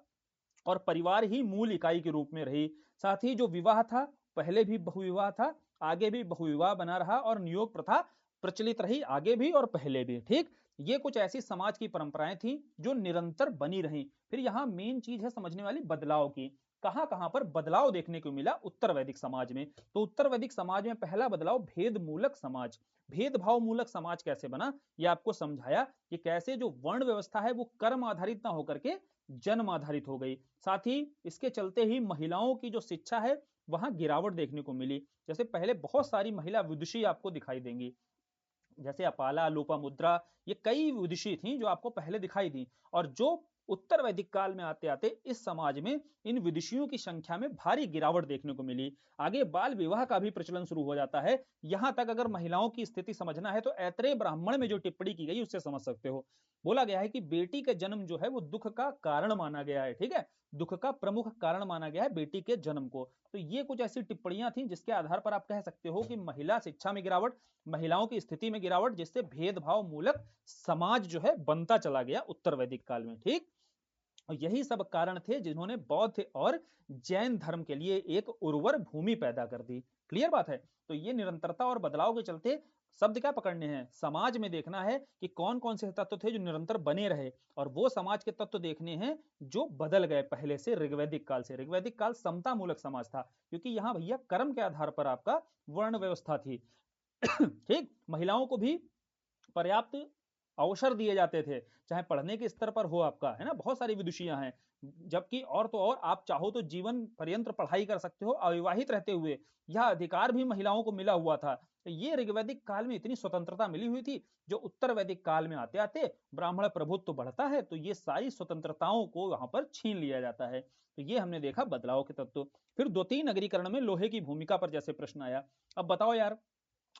और परिवार ही मूल इकाई के रूप में रही। साथ ही जो विवाह था, पहले भी बहुविवाह था, आगे भी बहुविवाह बना रहा, और नियोग प्रथा प्रचलित रही आगे भी और पहले भी, ठीक। ये कुछ ऐसी समाज की परंपराएं थी जो निरंतर बनी रही। फिर यहाँ मेन चीज है समझने वाली बदलाव की, कहां कहां पर बदलाव देखने को मिला उत्तर वैदिक समाज में। तो उत्तर वैदिक समाज में पहला बदलाव भेद मूलक समाज, भेदभाव मूलक समाज कैसे बना, ये आपको समझाया कि कैसे जो वर्ण व्यवस्था है वो कर्म आधारित ना होकर के जन्म आधारित हो गई। साथ ही इसके चलते ही महिलाओं की जो शिक्षा है वहां गिरावट देखने को मिली। जैसे पहले बहुत सारी महिला विदुषी आपको दिखाई देंगी, जैसे अपाला, लोपामुद्रा, ये कई विदुषी थी जो आपको पहले दिखाई दी, और जो उत्तर वैदिक काल में आते आते इस समाज में इन विदुषियों की संख्या में भारी गिरावट देखने को मिली। आगे बाल विवाह का भी प्रचलन शुरू हो जाता है। यहां तक अगर महिलाओं की स्थिति समझना है तो ऐत्रेय ब्राह्मण में जो टिप्पणी की गई उससे समझ सकते हो। बोला गया है कि बेटी का जन्म जो है वो दुख का कारण माना गया है, ठीक है, दुख का प्रमुख कारण माना गया है बेटी के जन्म को। तो ये कुछ ऐसी टिप्पणियां थी जिसके आधार पर आप कह सकते हो कि महिला शिक्षा में गिरावट, महिलाओं की स्थिति में गिरावट, जिससे भेदभाव मूलक समाज जो है बनता चला गया उत्तर वैदिक काल में, ठीक। और यही सब कारण थे जिन्होंने बौद्ध और जैन धर्म के लिए एक उर्वर भूमि पैदा कर दी। क्लियर बात है। तो ये निरंतरता और बदलाव के चलते शब्द क्या पकड़ने हैं, समाज में देखना है कि कौन कौन से तत्व थे जो निरंतर बने रहे, और वो समाज के तत्व देखने हैं जो बदल गए पहले से ऋग्वैदिक काल से। ऋग्वैदिक काल समता मूलक समाज था, क्योंकि यहाँ भैया कर्म के आधार पर आपका वर्ण व्यवस्था थी ठीक। महिलाओं को भी पर्याप्त अवसर दिए जाते थे, चाहे पढ़ने के स्तर पर हो आपका, है ना, बहुत सारी विदुषियां हैं। जबकि और तो और आप चाहो तो जीवन पर्यंत पढ़ाई कर सकते हो अविवाहित रहते हुए, यह अधिकार भी महिलाओं को मिला हुआ था। तो ये ऋग्वैदिक काल में इतनी स्वतंत्रता मिली हुई थी, जो उत्तर वैदिक काल में आते आते ब्राह्मण प्रभुत्व तो बढ़ता है तो ये सारी स्वतंत्रताओं को वहां पर छीन लिया जाता है। तो ये हमने देखा बदलाव के तत्व। फिर द्वितीय नगरीकरण में लोहे की भूमिका पर जैसे प्रश्न आया, अब बताओ यार,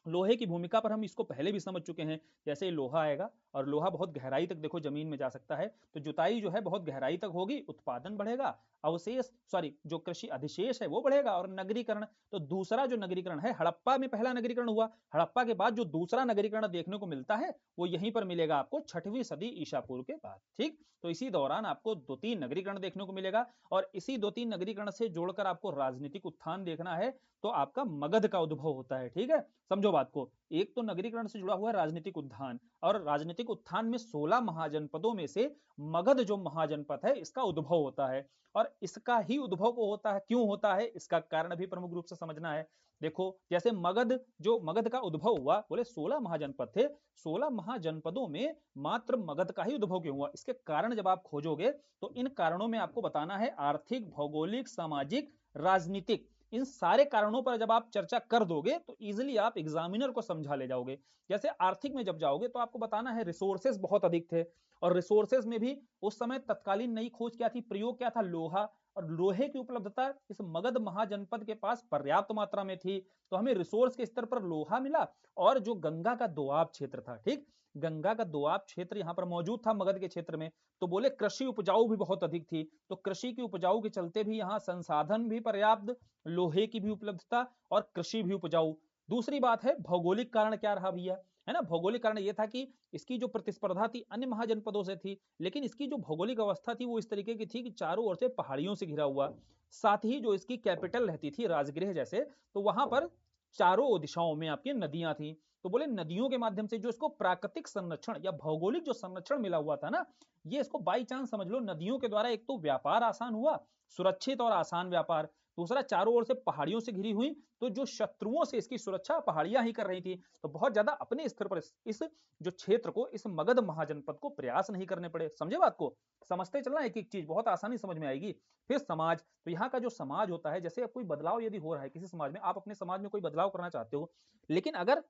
लोहे की भूमिका पर हम इसको पहले भी समझ चुके हैं। जैसे लोहा आएगा और लोहा बहुत गहराई तक देखो जमीन में जा सकता है, तो जुताई जो है बहुत गहराई तक होगी, उत्पादन बढ़ेगा, अवशेष सॉरी जो कृषि अधिशेष है वो बढ़ेगा, और नगरीकरण, तो दूसरा जो नगरीकरण है, हड़प्पा में पहला नगरीकरण हुआ, हड़प्पा के बाद जो दूसरा नगरीकरण देखने को मिलता है वो यहीं पर मिलेगा आपको 6वीं सदी ईसा पूर्व के बाद। ठीक, तो इसी दौरान आपको 2-3 नगरीकरण देखने को मिलेगा, और इसी 2-3 नगरीकरण से जोड़कर आपको राजनीतिक उत्थान देखना है, तो आपका मगध का उद्भव होता है। ठीक है, समझो बात को। एक तो नगरीकरण से जुड़ा हुआ है राजनीतिक उत्थान, और राजनीतिक उत्थान में 16 महाजनपदों में से मगध जो महाजनपद है इसका उद्भव होता है। और इसका ही उद्भव को होता है, क्यों होता है, इसका कारण भी प्रमुख रूप से समझना है। देखो, जैसे मगध का उद्भव हुआ, बोले 16 महाजनपद थे, 16 महाजनपदों में मात्र मगध का ही उद्भव क्यों हुआ, इसके कारण जब आप खोजोगे तो इन कारणों में आपको बताना है आर्थिक, भौगोलिक, सामाजिक, राजनीतिक, इन सारे कारणों पर जब आप चर्चा कर दोगे तो इजीली आप एग्जामिनर को समझा ले जाओगे। जैसे आर्थिक में जब जाओगे तो आपको बताना है रिसोर्सेज बहुत अधिक थे, और रिसोर्सेज में भी उस समय तत्कालीन नई खोज क्या थी, प्रयोग क्या था, लोहा, और लोहे की उपलब्धता इस मगध महाजनपद के पास पर्याप्त मात्रा में थी, तो हमें रिसोर्स के स्तर पर लोहा मिला। और जो गंगा का दोआब क्षेत्र था, ठीक, गंगा का दोआब क्षेत्र यहाँ पर मौजूद था मगध के क्षेत्र में, तो बोले कृषि उपजाऊ भी बहुत अधिक थी, तो कृषि की उपजाऊ के चलते भी यहाँ संसाधन भी पर्याप्त, लोहे की भी उपलब्धता और कृषि भी उपजाऊ। दूसरी बात है भौगोलिक कारण क्या रहा भैया, है ना, भौगोलिक कारण ये था कि इसकी जो प्रतिस्पर्धा थी अन्य महाजनपदों से थी, लेकिन इसकी जो भौगोलिक अवस्था थी वो इस तरीके की थी कि चारों ओर से पहाड़ियों से घिरा हुआ, साथ ही जो इसकी कैपिटल रहती थी राजगृह जैसे, तो वहां पर चारों दिशाओं में आपकी नदियां थी, तो बोले नदियों के माध्यम से जो इसको प्राकृतिक संरक्षण या भौगोलिक जो संरक्षण मिला हुआ था ना, ये इसको बाई चांस समझ लो, नदियों के द्वारा एक तो व्यापार आसान हुआ, सुरक्षित और आसान व्यापार, दूसरा चारों ओर से पहाड़ियों से घिरी हुई, तो जो शत्रुओं से इसकी सुरक्षा पहाड़ियां ही कर रही थी, तो बहुत ज्यादा अपने स्तर पर इस जो क्षेत्र को, इस मगध महाजनपद को प्रयास नहीं करने पड़े। समझे बात को, समझते चलना एक एक चीज, बहुत आसानी समझ में आएगी। फिर समाज, तो यहाँ का जो समाज होता है, जैसे कोई बदलाव यदि हो रहा है किसी समाज में, आप अपने समाज में कोई बदलाव करना चाहते हो, लेकिन अगर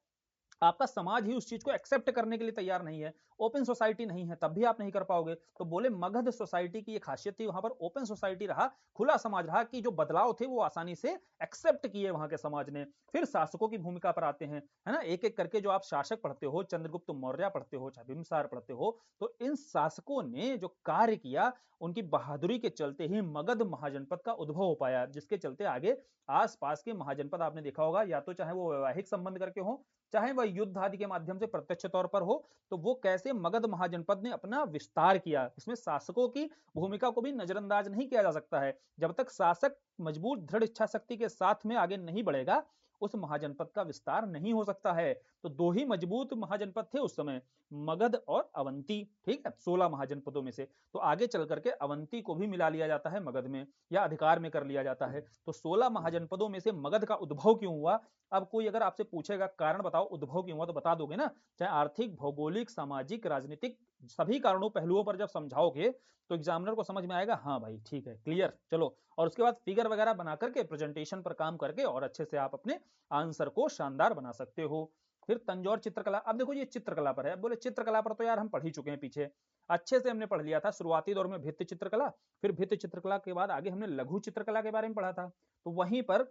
आपका समाज ही उस चीज को एक्सेप्ट करने के लिए तैयार नहीं है, ओपन सोसाइटी नहीं है, तब भी आप नहीं कर पाओगे। तो बोले मगध सोसाइटी की एक खासियत थी, वहां पर ओपन सोसाइटी रहा, खुला समाज रहा, कि जो बदलाव थे वो आसानी से एक्सेप्ट किए वहां के समाज ने। फिर शासकों की भूमिका पर आते हैं, है ना, एक एक करके जो आप शासक पढ़ते हो, चंद्रगुप्त मौर्य पढ़ते हो, चाहे बिंबिसार पढ़ते हो, तो इन शासकों ने जो कार्य किया, उनकी बहादुरी के चलते ही मगध महाजनपद का उद्भव हो पाया, जिसके चलते आगे आसपास के महाजनपद आपने देखा होगा, या तो चाहे वो वैवाहिक संबंध करके हो, चाहे वह युद्ध आदि के माध्यम से प्रत्यक्ष तौर पर हो, तो वो कैसे मगध महाजनपद ने अपना विस्तार किया, इसमें शासकों की भूमिका को भी नजरअंदाज नहीं किया जा सकता है। जब तक शासक मजबूत दृढ़ इच्छा शक्ति के साथ में आगे नहीं बढ़ेगा, उस महाजनपद का विस्तार नहीं हो सकता है। तो दो ही मजबूत महाजनपद थे उस समय, मगध और अवंती, ठीक है, 16 महाजनपदों में से। तो आगे चल करके अवंती को भी मिला लिया जाता है मगध में, या अधिकार में कर लिया जाता है। तो 16 महाजनपदों में से मगध का उद्भव क्यों हुआ, अब कोई अगर आपसे पूछेगा कारण बताओ उद्भव क्यों हुआ, तो बता दोगे ना, चाहे आर्थिक, भौगोलिक, सामाजिक, राजनीतिक, सभी कारणों पहलुओं पर जब समझाओगे तो एग्जामिनर को समझ में आएगा, हाँ भाई ठीक है, क्लियर, चलो। और उसके बाद फिगर वगैरह बना करके प्रेजेंटेशन पर काम करके और अच्छे से आप अपने आंसर को शानदार बना सकते हो। फिर तंजौर चित्रकला, अब देखो ये चित्रकला पर है, बोले चित्रकला पर तो यार हम पढ़ ही चुके हैं पीछे, अच्छे से हमने पढ़ लिया था शुरुआती दौर में भित्ति चित्रकला, फिर भित्ति चित्रकला के बाद आगे हमने लघु चित्रकला के बारे में पढ़ा था। तो वहीं पर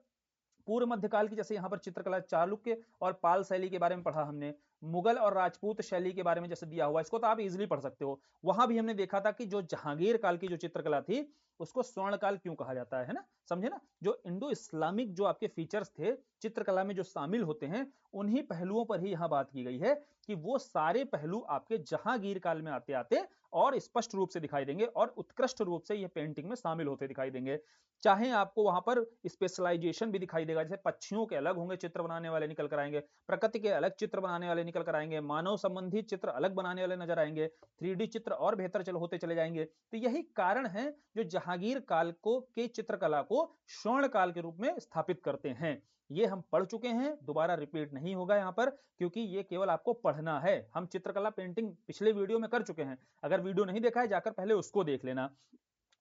पूर्व मध्यकाल की, जैसे यहाँ पर चित्रकला, चालुक्य और पाल शैली के बारे में पढ़ा हमने, मुगल और राजपूत शैली के बारे में जैसे दिया हुआ, इसको तो आप इजीली पढ़ सकते हो। वहां भी हमने देखा था कि जो जहांगीर काल की जो चित्रकला थी उसको स्वर्ण काल क्यों कहा जाता है ना, समझे ना, जो इंडो इस्लामिक जो आपके फीचर्स थे चित्रकला में जो शामिल होते हैं, उन्हीं पहलुओं पर ही यहाँ बात की गई है कि वो सारे पहलू आपके जहांगीर काल में आते आते और स्पष्ट रूप से दिखाई देंगे और उत्कृष्ट रूप से ये पेंटिंग में शामिल होते दिखाई देंगे। चाहे आपको वहां पर स्पेशलाइजेशन भी दिखाई देगा, जैसे पक्षियों के अलग होंगे चित्र बनाने वाले निकल कर आएंगे, प्रकृति के अलग चित्र बनाने वाले निकल कर आएंगे, मानव संबंधी चित्र अलग बनाने वाले नजर आएंगे, 3D चित्र और बेहतर होते चले जाएंगे। तो यही कारण है जो जहांगीर काल को के चित्रकला को स्वर्ण काल के रूप में स्थापित करते हैं। ये हम पढ़ चुके हैं, दोबारा रिपीट नहीं होगा यहाँ पर, क्योंकि ये केवल आपको पढ़ना है। हम चित्रकला पेंटिंग पिछले वीडियो में कर चुके हैं, अगर वीडियो नहीं देखा है जाकर पहले उसको देख लेना।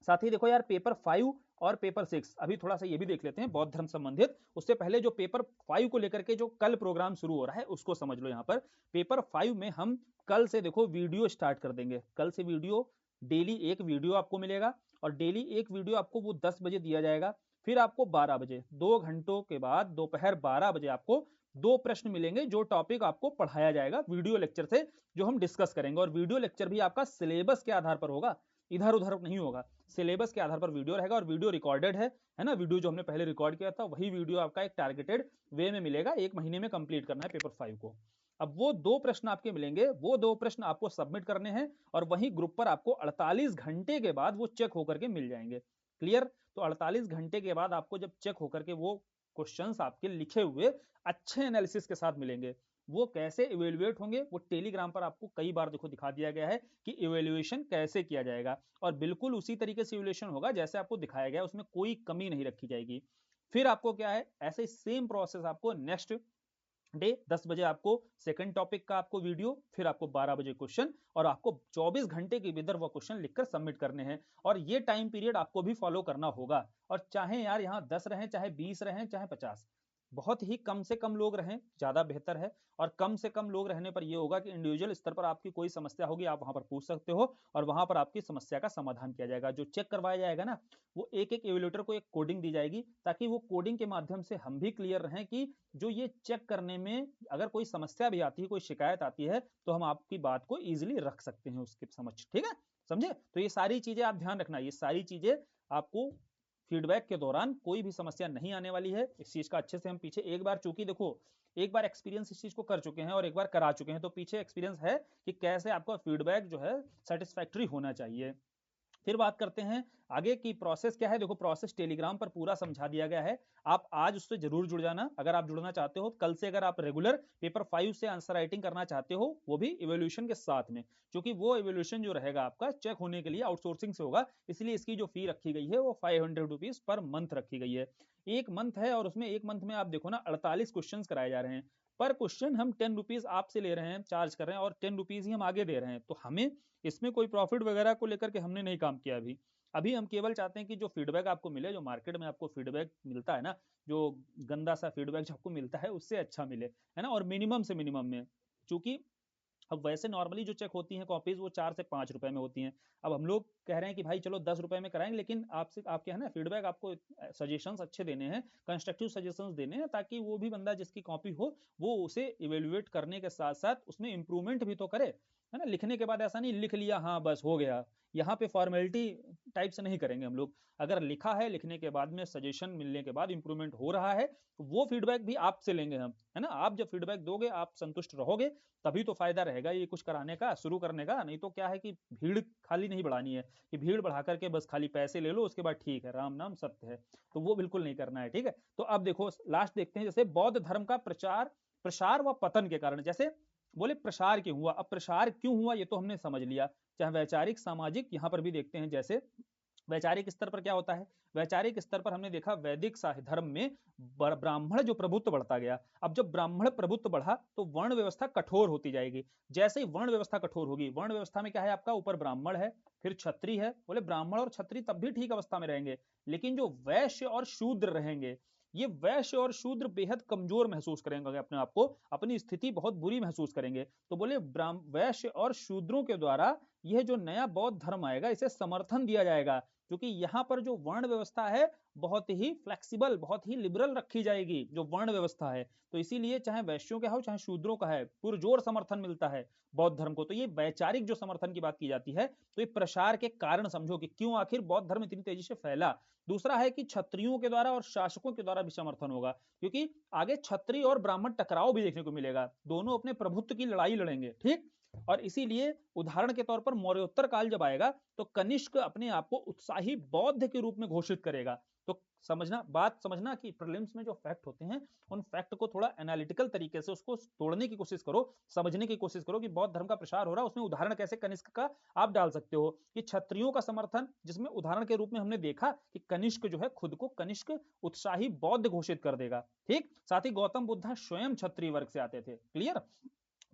साथ ही देखो यार पेपर 5 और पेपर 6 अभी थोड़ा सा ये भी देख लेते हैं बौद्ध धर्म संबंधित। उससे पहले जो पेपर 5 को लेकर के जो कल प्रोग्राम शुरू हो रहा है उसको समझ लो। यहाँ पर पेपर 5 में हम कल से देखो वीडियो स्टार्ट कर देंगे। कल से वीडियो, डेली एक वीडियो आपको मिलेगा और डेली एक वीडियो आपको वो 10 बजे दिया जाएगा। फिर आपको 12 बजे, 2 घंटों के बाद दोपहर 12 बजे आपको 2 प्रश्न मिलेंगे जो टॉपिक आपको पढ़ाया जाएगा वीडियो लेक्चर से, जो हम डिस्कस करेंगे। और वीडियो लेक्चर भी आपका सिलेबस के आधार पर होगा, इधर उधर नहीं होगा, सिलेबस के आधार पर वीडियो रहेगा। और वीडियो रिकॉर्डेड है ना, वीडियो जो हमने पहले रिकॉर्ड किया था वही वीडियो आपका एक टारगेटेड वे में मिलेगा, 1 महीने में कंप्लीट करना है पेपर 5 को। अब वो 2 प्रश्न आपके मिलेंगे, वो 2 प्रश्न आपको सबमिट करने हैं और वही ग्रुप पर आपको 48 घंटे के बाद वो चेक होकर के मिल जाएंगे। क्लियर? तो 48 घंटे के बाद आपको जब चेक होकर के वो क्वेश्चंस आपके लिखे हुए अच्छे एनालिसिस के साथ मिलेंगे, वो कैसे इवेल्युएट होंगे वो टेलीग्राम पर आपको कई बार देखो दिखा दिया गया है कि इवेल्युएशन कैसे किया जाएगा। और बिल्कुल उसी तरीके से इवेल्युएशन होगा जैसे आपको दिखाया गया, उसमें कोई कमी नहीं रखी जाएगी। फिर आपको क्या है, ऐसे सेम प्रोसेस आपको नेक्स्ट डे 10 बजे आपको सेकंड टॉपिक का आपको वीडियो, फिर आपको 12 बजे क्वेश्चन, और आपको 24 घंटे के भीतर वो क्वेश्चन लिखकर सबमिट करने हैं। और ये टाइम पीरियड आपको भी फॉलो करना होगा। और चाहे यार यहाँ 10 रहें, चाहे 20 रहें, चाहे 50, बहुत ही कम से कम लोग रहें, ज्यादा बेहतर है। और कम से कम लोग रहने पर यह होगा कि इंडिविजुअल स्तर पर आपकी कोई समस्या होगी, आप वहां पर पूछ सकते हो और वहां पर आपकी समस्या का समाधान किया जाएगा। जो चेक करवाया जाएगा ना, वो एक एक एवेल्युएटर को एक कोडिंग दी जाएगी, ताकि वो कोडिंग के माध्यम से हम भी क्लियर रहें कि जो ये चेक करने में अगर कोई समस्या भी आती है, कोई शिकायत आती है, तो हम आपकी बात को इजिली रख सकते हैं उसके समक्ष। ठीक है, समझे? तो ये सारी चीजें आप ध्यान रखना, ये सारी चीजें आपको फीडबैक के दौरान कोई भी समस्या नहीं आने वाली है। इस चीज का अच्छे से हम पीछे एक बार, चूंकि देखो एक बार एक्सपीरियंस इस चीज को कर चुके हैं और एक बार करा चुके हैं, तो पीछे एक्सपीरियंस है कि कैसे आपका फीडबैक जो है सेटिस्फैक्टरी होना चाहिए। फिर बात करते हैं आगे की प्रोसेस क्या है। देखो प्रोसेस टेलीग्राम पर पूरा समझा दिया गया है, आप आज उससे जरूर जुड़ जाना अगर आप जुड़ना चाहते हो। कल से अगर आप रेगुलर पेपर 5 से आंसर राइटिंग करना चाहते हो, वो भी इवोल्यूशन के साथ में, क्योंकि वो इवोल्यूशन जो रहेगा आपका चेक होने के लिए आउटसोर्सिंग से होगा, इसलिए इसकी जो फी रखी गई है वो 500 रुपीज पर मंथ रखी गई है। 1 मंथ है और उसमें 1 मंथ में आप देखो ना 48 क्वेश्चन कराए जा रहे हैं। पर क्वेश्चन हम 10 रुपीज आपसे ले रहे हैं, चार्ज कर रहे हैं, और 10 रुपीज ही हम आगे दे रहे हैं। तो हमें इसमें कोई प्रॉफिट वगैरह को लेकर के हमने नहीं काम किया अभी। अभी हम केवल चाहते हैं कि जो फीडबैक आपको मिले, जो मार्केट में आपको फीडबैक मिलता है ना, जो गंदा सा फीडबैक जो आपको मिलता है उससे अच्छा मिले, है ना, और मिनिमम से मिनिमम में। चूंकि अब वैसे नॉर्मली जो चेक होती हैं कॉपीज वो 4 से 5 रुपए में होती हैं। अब हम लोग कह रहे हैं कि भाई चलो 10 रुपए में कराएंगे, लेकिन आपसे आपके है ना फीडबैक, आपको सजेशंस अच्छे देने हैं, कंस्ट्रक्टिव सजेशंस देने हैं, ताकि वो भी बंदा जिसकी कॉपी हो वो उसे इवेल्युएट करने के साथ साथ उसमें इंप्रूवमेंट भी तो करे, है ना। लिखने के बाद ऐसा नहीं लिख लिया हाँ बस हो गया, यहाँ पे फॉर्मेलिटी टाइप से नहीं करेंगे हम लोग। अगर लिखा है, लिखने के बाद में सजेशन मिलने के बाद इंप्रूवमेंट हो रहा है, तो वो फीडबैक भी आपसे लेंगे हम, है ना। आप जब फीडबैक दोगे, आप संतुष्ट रहोगे, तभी तो फायदा रहेगा ये कुछ कराने का, शुरू करने का। नहीं तो क्या है कि भीड़ खाली नहीं बढ़ानी है कि भीड़ बढ़ा करके बस खाली पैसे ले लो, उसके बाद ठीक है राम नाम सत्य है, तो वो बिल्कुल नहीं करना है। ठीक है, तो अब देखो लास्ट देखते हैं, जैसे बौद्ध धर्म का प्रसार व पतन के कारण, जैसे बोले प्रसार क्यों हुआ। अब प्रसार क्यों हुआ ये तो हमने समझ लिया, चाहे वैचारिक सामाजिक, यहां पर भी देखते हैं। जैसे वैचारिक स्तर पर क्या होता है, वैचारिक स्तर पर हमने देखा वैदिक धर्म में ब्राह्मण जो प्रभुत्व बढ़ता गया। अब जब ब्राह्मण प्रभुत्व बढ़ा तो वर्ण व्यवस्था कठोर होती जाएगी। जैसे ही वर्ण व्यवस्था कठोर होगी, वर्ण व्यवस्था में क्या है आपका, ऊपर ब्राह्मण है, फिर क्षत्रिय है। बोले ब्राह्मण और क्षत्रिय तब भी ठीक अवस्था में रहेंगे, लेकिन जो वैश्य और शूद्र रहेंगे, ये वैश्य और शूद्र बेहद कमजोर महसूस करेंगे अपने आप को, अपनी स्थिति बहुत बुरी महसूस करेंगे। तो बोले वैश्य और शूद्रों के द्वारा यह जो नया बौद्ध धर्म आएगा इसे समर्थन दिया जाएगा, क्योंकि यहाँ पर जो वर्ण व्यवस्था है बहुत ही फ्लेक्सिबल, बहुत ही लिबरल रखी जाएगी जो वर्ण व्यवस्था है। तो इसीलिए चाहे वैश्यों का हो चाहे शूद्रों का है, पुरजोर समर्थन मिलता है बौद्ध धर्म को। तो ये वैचारिक जो समर्थन की बात की जाती है, तो ये प्रसार के कारण समझो कि क्यों आखिर बौद्ध धर्म इतनी तेजी से फैला। दूसरा है कि क्षत्रियों के द्वारा और शासकों के द्वारा भी समर्थन होगा, क्योंकि आगे क्षत्रिय और ब्राह्मण टकराव भी देखने को मिलेगा, दोनों अपने प्रभुत्व की लड़ाई लड़ेंगे। ठीक, और इसीलिए उदाहरण के तौर पर मौर्योत्तर काल जब आएगा तो कनिष्क अपने आप को उत्साही बौद्ध के रूप में घोषित करेगा। तो समझना, बात समझना कि प्रीलिम्स में जो फैक्ट होते हैं उन फैक्ट को थोड़ा एनालिटिकल तरीके से उसको तोड़ने की कोशिश करो, समझने की कोशिश करो कि बौद्ध धर्म का प्रसार हो रहा है, उसमें उदाहरण कैसे कनिष्क का आप डाल सकते हो कि क्षत्रियों का समर्थन, जिसमें उदाहरण के रूप में हमने देखा कि कनिष्क जो है खुद को कनिष्क उत्साही बौद्ध घोषित कर देगा। ठीक, साथ ही गौतम बुद्ध स्वयं क्षत्रिय वर्ग से आते थे। क्लियर।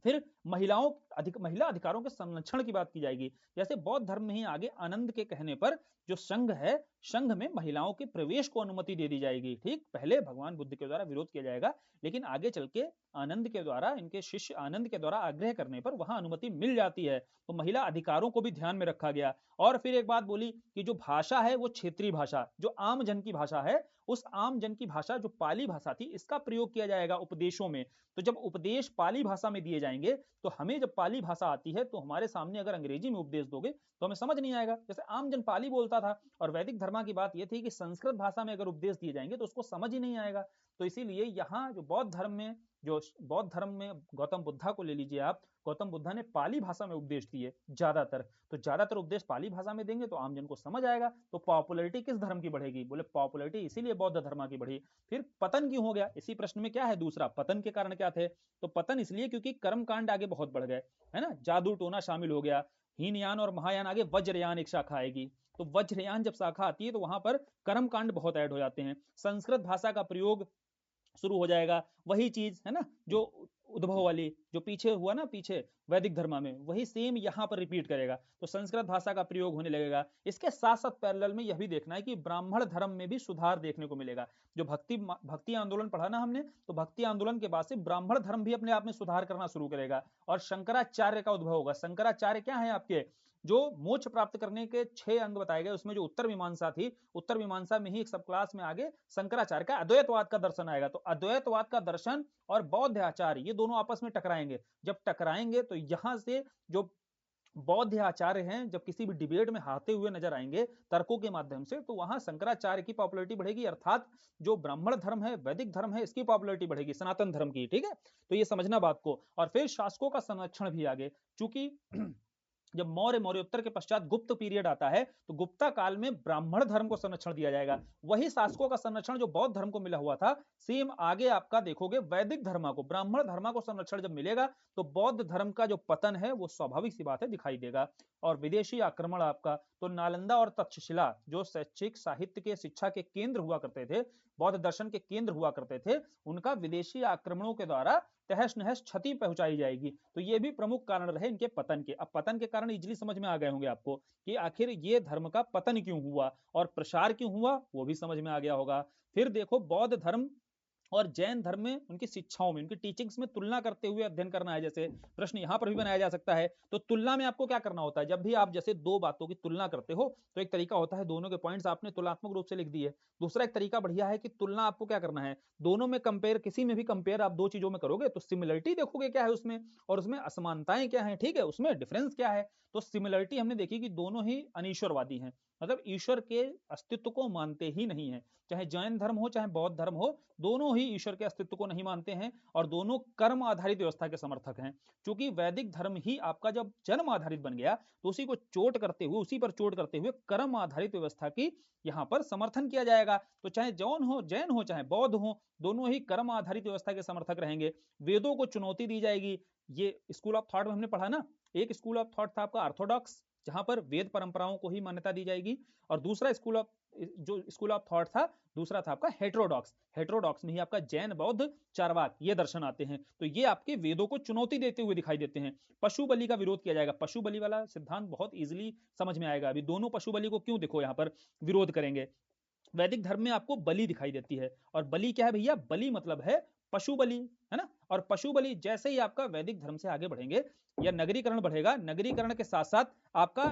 फिर महिला अधिकारों के संरक्षण की बात की जाएगी। जैसे बौद्ध धर्म में ही आगे आनंद के कहने पर जो संघ है, संघ में महिलाओं के प्रवेश को अनुमति दे दी जाएगी। ठीक, पहले भगवान बुद्ध के द्वारा विरोध किया जाएगा, लेकिन आगे चल के आनंद के द्वारा, इनके शिष्य आनंद के द्वारा आग्रह करने पर वहां अनुमति मिल जाती है। तो महिला अधिकारों को भी ध्यान में रखा गया। और फिर एक बात बोली कि जो भाषा है वो क्षेत्रीय भाषा, जो आम जन की भाषा है, उस आम जन की भाषा जो पाली भाषा थी, इसका प्रयोग किया जाएगा उपदेशों में। तो जब उपदेश पाली भाषा में दिए जाएंगे, तो हमें जब पाली भाषा आती है तो हमारे सामने अगर अंग्रेजी में उपदेश दोगे तो हमें समझ नहीं आएगा। जैसे आम जन पाली बोलता था, और वैदिक धर्म की बात यह थी कि संस्कृत भाषा में अगर उपदेश दिए जाएंगे तो उसको समझ ही नहीं आएगा। तो इसीलिए यहाँ जो बौद्ध धर्म में गौतम बुद्धा को ले लीजिए आप, गौतम बुद्धा ने पाली भाषा में उपदेश दिए ज्यादातर। तो ज्यादातर उपदेश पाली भाषा में देंगे तो आम जन को समझ आएगा। तो पॉपुलैरिटी किस धर्म की बढ़ेगी? बोले पॉपुलैरिटी इसीलिए बौद्ध धर्म की बढ़ी। फिर पतन क्यों हो गया? इसी प्रश्न में क्या है दूसरा, पतन के कारण क्या थे? तो पतन इसलिए क्योंकि कर्मकांड आगे बहुत बढ़ गए, है ना, जादू टोना शामिल हो गया। हीनयान और महायान आगे वज्रयान एक शाखा आएगी। तो वज्रयान जब शाखा आती है तो वहां पर कर्मकांड बहुत ऐड हो जाते हैं। संस्कृत भाषा का प्रयोग शुरू हो जाएगा। वही चीज है ना, जो उद्भव वाली जो पीछे हुआ ना, पीछे वैदिक धर्म में, वही सेम यहाँ पर रिपीट करेगा। तो संस्कृत भाषा का प्रयोग होने लगेगा। इसके साथ साथ पैरेलल में यह भी देखना है कि ब्राह्मण धर्म में भी सुधार देखने को मिलेगा। जो भक्ति आंदोलन पढ़ा ना हमने, तो भक्ति आंदोलन के बाद से ब्राह्मण धर्म भी अपने आप में सुधार करना शुरू करेगा और शंकराचार्य का उद्भव होगा। शंकराचार्य क्या है? आपके जो मोक्ष प्राप्त करने के 6 अंग बताए गए, उसमें जो उत्तर मीमांसा थी, उत्तर मीमांसा में ही एक सब क्लास में आगे शंकराचार्य का अद्वैतवाद का दर्शन आएगा। तो अद्वैतवाद का दर्शन और बौद्ध आचार्य, ये दोनों आपस में टकराएंगे। जब टकराएंगे तो यहां से जो बौद्ध आचार्य हैं, जब किसी भी डिबेट में हारते हुए नजर आएंगे तर्कों के माध्यम से, तो वहां शंकराचार्य की पॉपुलैरिटी बढ़ेगी, अर्थात जो ब्राह्मण धर्म है, वैदिक धर्म है, इसकी पॉपुलैरिटी बढ़ेगी, सनातन धर्म की। ठीक है, तो ये समझना बात को। और फिर शासकों का संरक्षण भी आगे, चूंकि जब मौर्योत्तर के पश्चात गुप्त पीरियड आता है, तो गुप्ता काल में ब्राह्मण धर्म को संरक्षण दिया जाएगा। वही शासकों का संरक्षण जो बौद्ध धर्म को मिला हुआ था, सेम आगे आपका देखोगे वैदिक धर्म को, ब्राह्मण धर्म को संरक्षण जब मिलेगा तो बौद्ध धर्म का जो पतन है वो स्वाभाविक सी बात है दिखाई देगा। और विदेशी आक्रमण आपका, तो नालंदा और तक्षशिला जो शैक्षिक साहित्य के शिक्षा के केंद्र हुआ करते थे, बौद्ध दर्शन के केंद्र हुआ करते थे, उनका विदेशी आक्रमणों के द्वारा तहस नहस क्षति पहुंचाई जाएगी। तो ये भी प्रमुख कारण रहे इनके पतन के। अब पतन के कारण इजिली समझ में आ गए होंगे आपको कि आखिर ये धर्म का पतन क्यों हुआ और प्रसार क्यों हुआ, वो भी समझ में आ गया होगा। फिर देखो, बौद्ध धर्म और जैन धर्म में उनकी शिक्षाओं में, उनकी टीचिंग्स में तुलना करते हुए अध्ययन करना है। जैसे प्रश्न यहां पर भी बनाया जा सकता है। तो तुलना में आपको क्या करना होता है? जब भी आप जैसे दो बातों की तुलना करते हो, तो एक तरीका होता है, दोनों के पॉइंट्स आपने तुलनात्मक रूप से लिख दिए। दूसरा एक तरीका बढ़िया है कि तुलना आपको क्या करना है, दोनों में कंपेयर, किसी में भी कंपेयर आप दो चीजों में करोगे तो सिमिलरिटी देखोगे क्या है उसमें, और उसमें असमानताएं क्या है, ठीक है, उसमें डिफरेंस क्या है। तो सिमिलरिटी हमने देखी कि दोनों ही अनीश्वरवादी हैं, मतलब ईश्वर के अस्तित्व को मानते ही नहीं है। चाहे जैन धर्म हो चाहे बौद्ध धर्म हो, दोनों ही ईश्वर के अस्तित्व को नहीं मानते हैं और दोनों कर्म आधारित व्यवस्था के समर्थक हैं। क्योंकि वैदिक धर्म ही आपका जब जन्म आधारित बन गया, तो उसी को चोट करते हुए, उसी पर चोट करते हुए कर्म आधारित व्यवस्था की यहां पर समर्थन किया जाएगा। तो चाहे जैन हो चाहे बौद्ध हो, दोनों ही कर्म आधारित व्यवस्था के समर्थक रहेंगे। वेदों को चुनौती दी जाएगी। ये स्कूल ऑफ थॉट में हमने पढ़ा ना, एक स्कूल ऑफ थॉट था आपका ऑर्थोडॉक्स, जहां पर वेद परंपराओं को ही मान्यता दी जाएगी, और दूसरा स्कूल ऑफ थॉट था, दूसरा था आपका हेट्रोडॉक्स। हेट्रोडॉक्स में ही आपका जैन बौद्ध चारवाक ये दर्शन आते हैं। तो ये आपके वेदों को चुनौती देते हुए दिखाई देते हैं। पशु बलि का विरोध किया जाएगा। पशु बलि वाला सिद्धांत बहुत इजीली समझ में आएगा। अभी दोनों पशु बलि को क्यों देखो यहाँ पर विरोध करेंगे। वैदिक धर्म में आपको बलि दिखाई देती है, और बलि क्या है भैया? बलि मतलब है पशु बलि, है ना। और पशु बलि जैसे ही आपका वैदिक धर्म से आगे बढ़ेंगे या नगरीकरण बढ़ेगा, नगरीकरण के साथ साथ आपका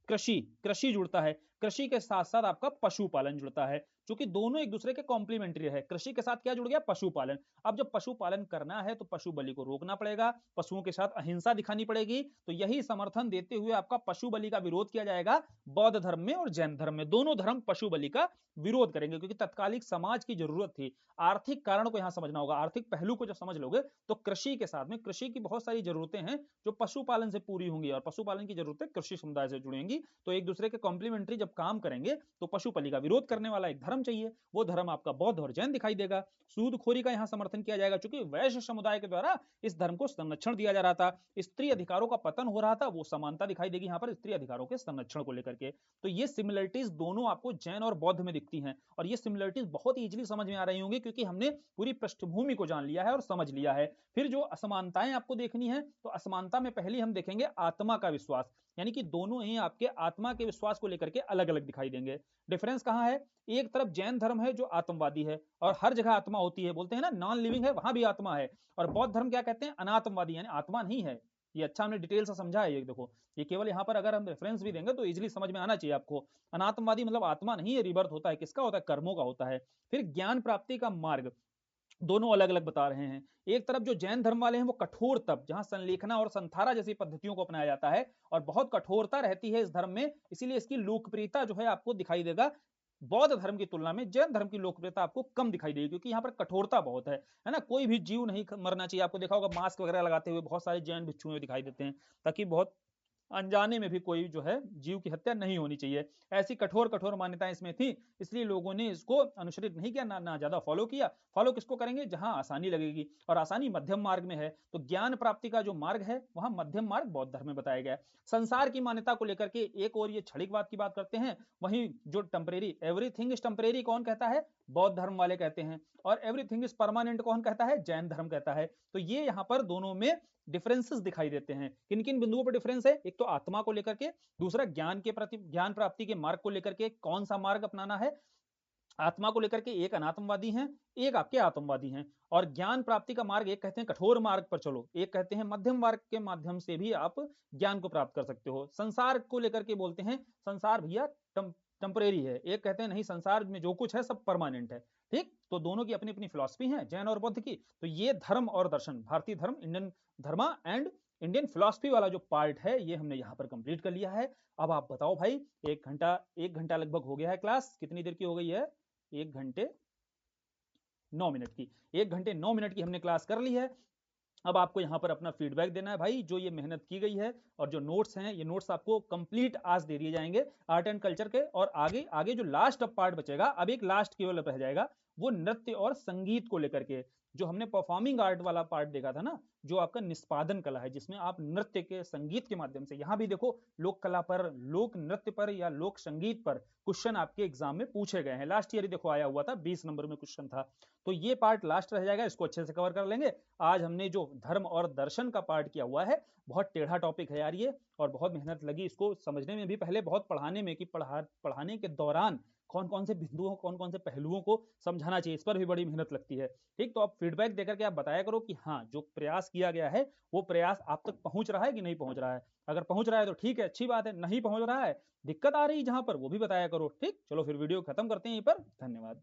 कृषि जुड़ता है, कृषि के साथ साथ आपका पशुपालन जुड़ता है, क्योंकि दोनों एक दूसरे के कॉम्प्लीमेंट्री है। कृषि के साथ क्या जुड़ गया? पशुपालन। अब जब पशुपालन करना है तो पशु बलि को रोकना पड़ेगा, पशुओं के साथ अहिंसा दिखानी पड़ेगी। तो यही समर्थन देते हुए आपका पशु बलि का विरोध किया जाएगा बौद्ध धर्म में और जैन धर्म में। दोनों धर्म पशु बलि का विरोध करेंगे, क्योंकि तत्कालिक समाज की जरूरत थी। आर्थिक कारण को यहां समझना होगा, आर्थिक पहलू को जब समझ लोगे तो कृषि के साथ में, कृषि की बहुत सारी जरूरतें हैं जो पशुपालन से पूरी होंगी, और पशुपालन की जरूरतें कृषि समुदाय से जुड़ेंगी। तो एक दूसरे के कॉम्प्लीमेंट्री जब काम करेंगे तो पशु बलि का विरोध करने वाला एक धर्म चाहिए, वो धर्म आपका बौद्ध और जैन दिखाई देगा। सूदखोरी का यहां समर्थन किया जाएगा, क्योंकि वैश्य समुदाय के द्वारा इस धर्म को संरक्षण दिया जा रहा था। स्त्री अधिकारों का पतन हो रहा था, वो समानता दिखाई देगी यहां पर स्त्री अधिकारों के संरक्षण को लेकर के। तो ये सिमिलरिटीज दोनों आपको जैन और बौद्ध में दिखती हैं, और ये सिमिलरिटीज बहुत इजीली समझ में आ रही होंगी, क्योंकि हमने पूरी पृष्ठभूमि को जान लिया है और समझ लिया है। फिर जो असमानताएं आपको देखनी है, तो असमानता में पहले हम देखेंगे आत्मा का विश्वास, यानी कि दोनों ही आपके आत्मा के विश्वास को लेकर के अलग अलग दिखाई देंगे। डिफरेंस कहाँ है? एक तरफ जैन धर्म है जो आत्मवादी है और हर जगह आत्मा होती है, बोलते हैं ना नॉन लिविंग है वहां भी आत्मा है, और बौद्ध धर्म क्या कहते हैं? अनात्मवादी, यानी आत्मा नहीं है। ये अच्छा हमने डिटेल से समझा है। ये देखो, ये केवल यहाँ पर अगर हम रेफरेंस भी देंगे तो इजीली समझ में आना चाहिए आपको। अनात्मवादी मतलब आत्मा नहीं है, रिबर्थ होता है, किसका होता है? कर्मों का होता है। फिर ज्ञान प्राप्ति का मार्ग, दोनों अलग अलग बता रहे हैं। एक तरफ जो जैन धर्म वाले हैं वो कठोर तप, जहां संलेखना और संथारा जैसी पद्धतियों को अपनाया जाता है और बहुत कठोरता रहती है इस धर्म में, इसीलिए इसकी लोकप्रियता जो है आपको दिखाई देगा बौद्ध धर्म की तुलना में जैन धर्म की लोकप्रियता आपको कम दिखाई देगी, क्योंकि यहाँ पर कठोरता बहुत है ना। कोई भी जीव नहीं मरना चाहिए। आपको देखा होगा मास्क वगैरह लगाते हुए बहुत सारे जैन भिक्षु हुए दिखाई देते हैं, ताकि बहुत अनजाने में भी कोई जो है जीव की हत्या नहीं होनी चाहिए। ऐसी कठोर कठोर मान्यताएं इसमें थी, इसलिए लोगों ने इसको अनुसरित नहीं किया, ना ज्यादा फॉलो किया। फॉलो किसको करेंगे? जहां आसानी लगेगी, और आसानी मध्यम मार्ग में है। तो ज्ञान प्राप्ति का जो मार्ग है वहां मध्यम मार्ग बौद्ध धर्म में बताया गया है। संसार की मान्यता को लेकर के एक और ये क्षणिकवाद की बात करते हैं, वहीं जो टेम्परेरी, एवरीथिंग इज टेम्परेरी कौन कहता है? बौद्ध धर्म वाले कहते हैं। और एवरीथिंग इज परमानेंट कौन कहता है? जैन धर्म कहता है। तो ये यहाँ पर दोनों में डिफरेंसेस दिखाई देते हैं। किन किन बिंदुओं पर डिफरेंस है? एक तो आत्मा को लेकर के, दूसरा ज्ञान के प्रति, ज्ञान प्राप्ति के मार्ग को लेकर के कौन सा मार्ग अपनाना है। आत्मा को लेकर के एक अनात्मवादी हैं, एक आपके आत्मवादी हैं। और ज्ञान प्राप्ति का मार्ग, एक कहते हैं कठोर मार्ग पर चलो, एक कहते हैं मध्यम मार्ग के माध्यम से भी आप ज्ञान को प्राप्त कर सकते हो। संसार को लेकर के बोलते हैं संसार भैया टेम्परेरी है, एक कहते हैं नहीं संसार में जो कुछ है सब परमानेंट है। ठीक, तो दोनों की अपनी अपनी फिलॉसफी है, जैन और बौद्ध की। तो ये धर्म और दर्शन, भारतीय धर्म, Indian Dharma and Indian philosophy वाला जो पार्ट है ये हमने यहाँ पर कंप्लीट कर लिया है। अब आप बताओ भाई, एक घंटा लगभग हो गया है, क्लास कितनी देर की हो गई है? 1 घंटे 9 मिनट की। 1 घंटे 9 मिनट की हमने क्लास कर ली है। अब आपको यहाँ पर अपना फीडबैक देना है भाई, जो ये मेहनत की गई है और जो नोट्स हैं, ये नोट्स आपको कंप्लीट आज दे दिए जाएंगे आर्ट एंड कल्चर के। और आगे आगे जो लास्ट अब पार्ट बचेगा, अब एक लास्ट केवल रह जाएगा, वो नृत्य और संगीत को लेकर के। जो हमने परफॉर्मिंग आर्ट वाला पार्ट देखा था ना, जो आपका निष्पादन कला है, जिसमें आप नृत्य के, संगीत के माध्यम से, यहाँ भी देखो लोक कला पर, लोक नृत्य पर या लोक संगीत पर क्वेश्चन आपके एग्जाम में पूछे गए हैं। लास्ट ईयर देखो आया हुआ था, 20 नंबर में क्वेश्चन था। तो ये पार्ट लास्ट रह जाएगा, इसको अच्छे से कवर कर लेंगे। आज हमने जो धर्म और दर्शन का पार्ट किया हुआ है, बहुत टेढ़ा टॉपिक है यार ये, और बहुत मेहनत लगी इसको समझने में भी, पहले बहुत पढ़ाने में, कि पढ़ाने के दौरान कौन कौन से बिंदुओं, कौन कौन से पहलुओं को समझाना चाहिए, इस पर भी बड़ी मेहनत लगती है। ठीक, तो आप फीडबैक देकर के आप बताया करो कि हाँ जो प्रयास किया गया है वो प्रयास आप तक पहुंच रहा है कि नहीं पहुंच रहा है। अगर पहुंच रहा है तो ठीक है, अच्छी बात है, नहीं पहुंच रहा है, दिक्कत आ रही है जहां पर, वो भी बताया करो। ठीक, चलो फिर वीडियो खत्म करते हैं यहीं पर। धन्यवाद।